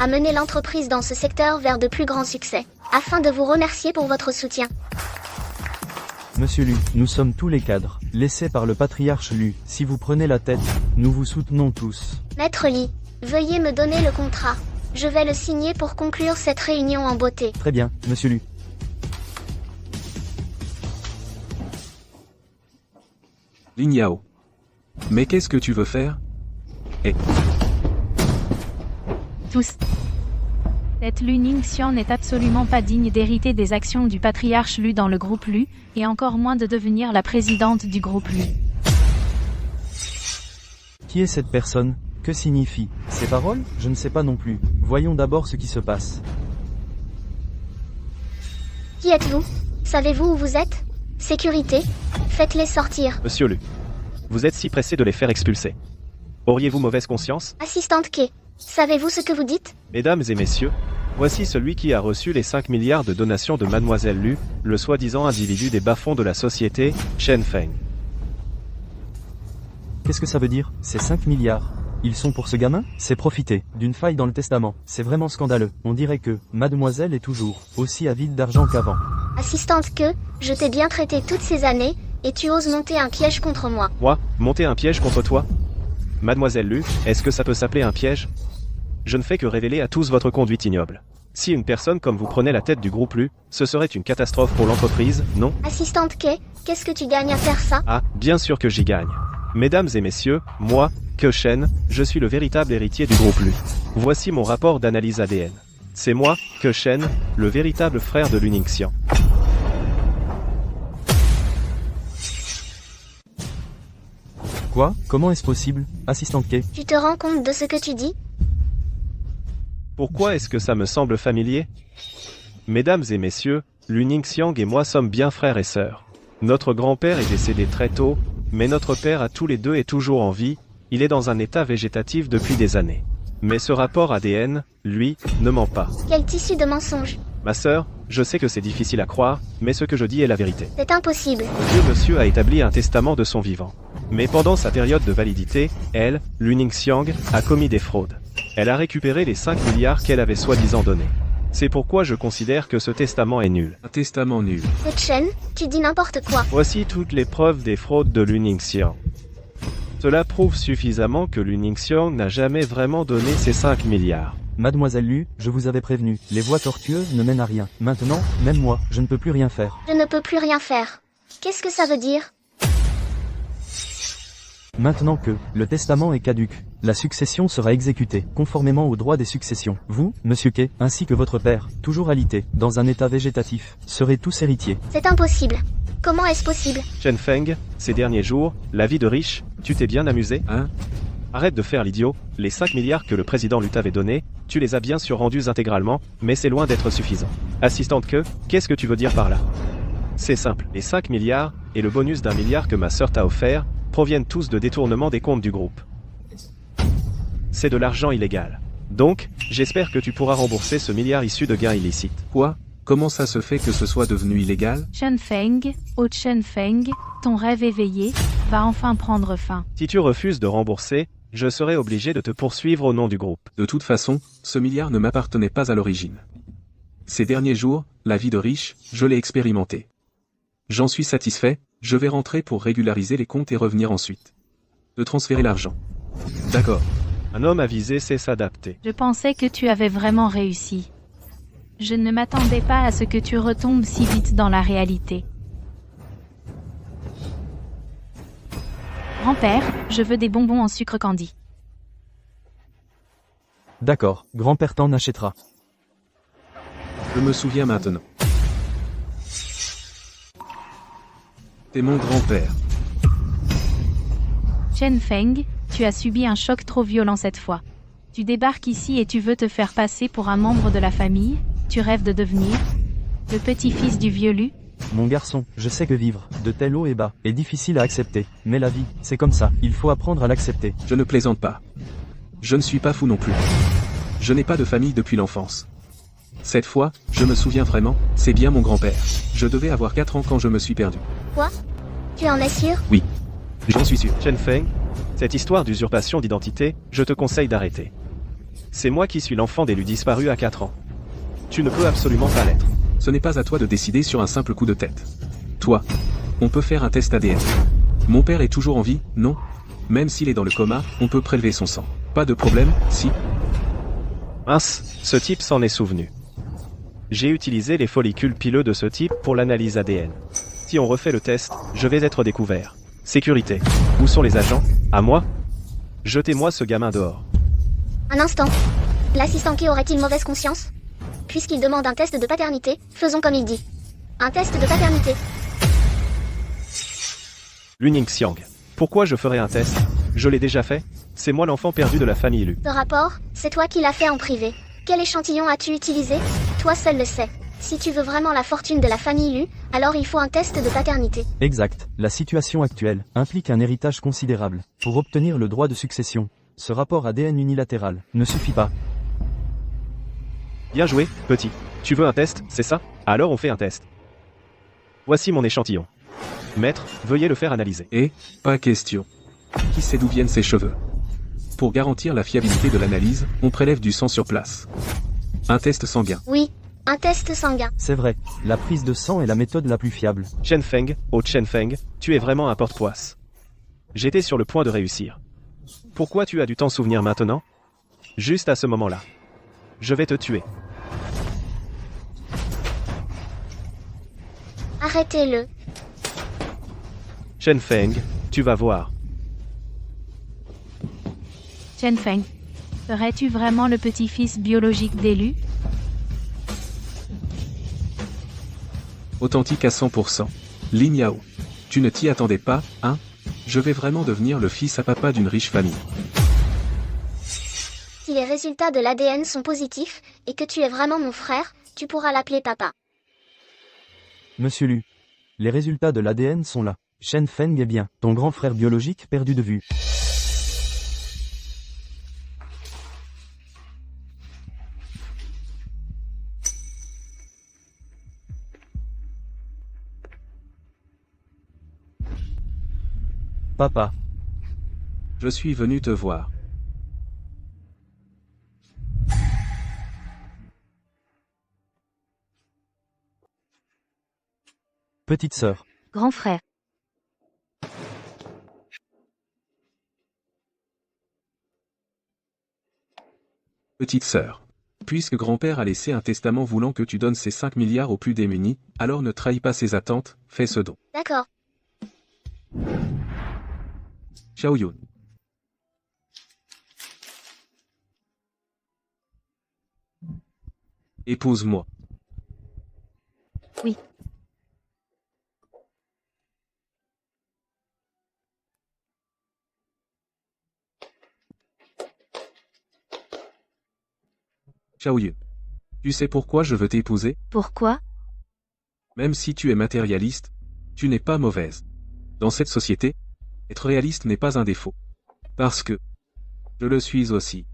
mener l'entreprise dans ce secteur vers de plus grands succès, afin de vous remercier pour votre soutien. Monsieur Lu, nous sommes tous les cadres, laissés par le patriarche Lu. Si vous prenez la tête, nous vous soutenons tous. Maître Li, veuillez me donner le contrat. Je vais le signer pour conclure cette réunion en beauté. Très bien, Monsieur Lu. Lin Yao. Mais qu'est-ce que tu veux faire? Tous. Cette Lu Ningxiang n'est absolument pas digne d'hériter des actions du patriarche Lu dans le groupe Lu, et encore moins de devenir la présidente du groupe Lu. Qui est cette personne? Que signifient ces paroles? Je ne sais pas non plus. Voyons d'abord ce qui se passe. Qui êtes-vous? Savez-vous où vous êtes? Sécurité, faites-les sortir. Monsieur Lu, vous êtes si pressé de les faire expulser. Auriez-vous mauvaise conscience? Assistante Ke, savez-vous ce que vous dites? Mesdames et messieurs, voici celui qui a reçu les 5 milliards de donations de Mademoiselle Lu, le soi-disant individu des bas-fonds de la société, Shen Feng. Qu'est-ce que ça veut dire, ces 5 milliards? Ils sont pour ce gamin? C'est profiter d'une faille dans le testament. C'est vraiment scandaleux. On dirait que Mademoiselle est toujours aussi avide d'argent qu'avant. Assistante Ke, je t'ai bien traité toutes ces années, et tu oses monter un piège contre moi. Moi, monter un piège contre toi? Mademoiselle Lu, est-ce que ça peut s'appeler un piège? Je ne fais que révéler à tous votre conduite ignoble. Si une personne comme vous prenait la tête du groupe Lu, ce serait une catastrophe pour l'entreprise, non? Assistante Ke, qu'est-ce que tu gagnes à faire ça? Ah, bien sûr que j'y gagne. Mesdames et messieurs, moi, Ke Shen, je suis le véritable héritier du groupe Lu. Voici mon rapport d'analyse ADN. C'est moi, Ke Shen, le véritable frère de Lu Ningxiang. Quoi? Comment est-ce possible? Assistante Ke. Tu te rends compte de ce que tu dis? Pourquoi est-ce que ça me semble familier? Mesdames et messieurs, Lu Ningxiang et moi sommes bien frères et sœurs. Notre grand-père est décédé très tôt, mais notre père à tous les deux est toujours en vie, il est dans un état végétatif depuis des années. Mais ce rapport ADN, lui, ne ment pas. Quel tissu de mensonges! Ma sœur, je sais que c'est difficile à croire, mais ce que je dis est la vérité. C'est impossible. Le vieux monsieur a établi un testament de son vivant. Mais pendant sa période de validité, elle, Lu Ningxiang, a commis des fraudes. Elle a récupéré les 5 milliards qu'elle avait soi-disant donnés. C'est pourquoi je considère que ce testament est nul. Un testament nul. Chen, tu dis n'importe quoi. Voici toutes les preuves des fraudes de Lu Ningxiang. Cela prouve suffisamment que Lu Ningxiang n'a jamais vraiment donné ces 5 milliards. Mademoiselle Lu, je vous avais prévenu, les voies tortueuses ne mènent à rien. Maintenant, même moi, je ne peux plus rien faire. Je ne peux plus rien faire. Qu'est-ce que ça veut dire? Maintenant que le testament est caduc, la succession sera exécutée, conformément aux droits des successions. Vous, Monsieur Kay, ainsi que votre père, toujours alité, dans un état végétatif, serez tous héritiers. C'est impossible. Comment est-ce possible? Chen Feng, ces derniers jours, la vie de riche, tu t'es bien amusé? Hein? Arrête de faire l'idiot, les 5 milliards que le président Lu t'avait donnés, tu les as bien sûr rendus intégralement, mais c'est loin d'être suffisant. Assistante qu'est-ce que tu veux dire par là? C'est simple, les 5 milliards, et le bonus d'1 milliard que ma sœur t'a offert, proviennent tous de détournement des comptes du groupe. C'est de l'argent illégal. Donc, j'espère que tu pourras rembourser ce milliard issu de gains illicites. Quoi? Comment ça se fait que ce soit devenu illégal? Chen Feng, oh Chen Feng, ton rêve éveillé, va enfin prendre fin. Si tu refuses de rembourser, je serai obligé de te poursuivre au nom du groupe. De toute façon, ce milliard ne m'appartenait pas à l'origine. Ces derniers jours, la vie de riche, je l'ai expérimenté. J'en suis satisfait, je vais rentrer pour régulariser les comptes et revenir ensuite. De transférer l'argent. D'accord. Un homme avisé sait s'adapter. Je pensais que tu avais vraiment réussi. Je ne m'attendais pas à ce que tu retombes si vite dans la réalité. Grand-père, je veux des bonbons en sucre candy. D'accord, grand-père t'en achètera. Je me souviens maintenant. C'est mon grand-père. Chen Feng, tu as subi un choc trop violent cette fois. Tu débarques ici et tu veux te faire passer pour un membre de la famille? Tu rêves de devenir le petit-fils du vieux Lu? Mon garçon, je sais que vivre, de tel haut et bas, est difficile à accepter. Mais la vie, c'est comme ça, il faut apprendre à l'accepter. Je ne plaisante pas. Je ne suis pas fou non plus. Je n'ai pas de famille depuis l'enfance. Cette fois, je me souviens vraiment, c'est bien mon grand-père. Je devais avoir 4 ans quand je me suis perdu. Quoi? Tu en es sûr? Oui. J'en suis sûr. Chen Feng, cette histoire d'usurpation d'identité, je te conseille d'arrêter. C'est moi qui suis l'enfant d'élu disparu à 4 ans. Tu ne peux absolument pas l'être. Ce n'est pas à toi de décider sur un simple coup de tête. Toi, on peut faire un test ADN. Mon père est toujours en vie, non? Même s'il est dans le coma, on peut prélever son sang. Pas de problème, si? Mince, ce type s'en est souvenu. J'ai utilisé les follicules pileux de ce type pour l'analyse ADN. Si on refait le test, je vais être découvert. Sécurité. Où sont les agents? À moi? Jetez-moi ce gamin dehors. Un instant. L'assistant qui aurait-il mauvaise conscience? Puisqu'il demande un test de paternité, faisons comme il dit. Un test de paternité. Lu Ningxiang. Pourquoi je ferais un test? Je l'ai déjà fait? C'est moi l'enfant perdu de la famille Lu. Ce rapport, c'est toi qui l'as fait en privé. Quel échantillon as-tu utilisé? Toi seul le sais. Si tu veux vraiment la fortune de la famille Lu, alors il faut un test de paternité. Exact. La situation actuelle implique un héritage considérable. Pour obtenir le droit de succession, ce rapport ADN unilatéral ne suffit pas. Bien joué, petit. Tu veux un test, c'est ça? Alors on fait un test. Voici mon échantillon. Maître, veuillez le faire analyser. Et, pas question. Qui sait d'où viennent ces cheveux? Pour garantir la fiabilité de l'analyse, on prélève du sang sur place. Un test sanguin. Oui, un test sanguin. C'est vrai, la prise de sang est la méthode la plus fiable. Chen Feng, oh Chen Feng, tu es vraiment un porte-poisse. J'étais sur le point de réussir. Pourquoi tu as dû t'en souvenir maintenant? Juste à ce moment-là. Je vais te tuer. Arrêtez-le. Chen Feng, tu vas voir. Chen Feng, serais-tu vraiment le petit-fils biologique d'Élu? Authentique à 100%. Lin Yao. Tu ne t'y attendais pas, hein? Je vais vraiment devenir le fils à papa d'une riche famille. Si les résultats de l'ADN sont positifs, et que tu es vraiment mon frère, tu pourras l'appeler papa. Monsieur Lu, les résultats de l'ADN sont là. Chen Feng est bien, ton grand frère biologique perdu de vue. Papa. Je suis venu te voir. Petite sœur. Grand frère. Petite sœur. Puisque grand-père a laissé un testament voulant que tu donnes ces 5 milliards aux plus démunis, alors ne trahis pas ses attentes, fais ce don. D'accord. Xiao Yun. Épouse-moi. Oui. Xiao Yun. Tu sais pourquoi je veux t'épouser? Pourquoi? Même si tu es matérialiste, tu n'es pas mauvaise. Dans cette société, être réaliste n'est pas un défaut. Parce que je le suis aussi.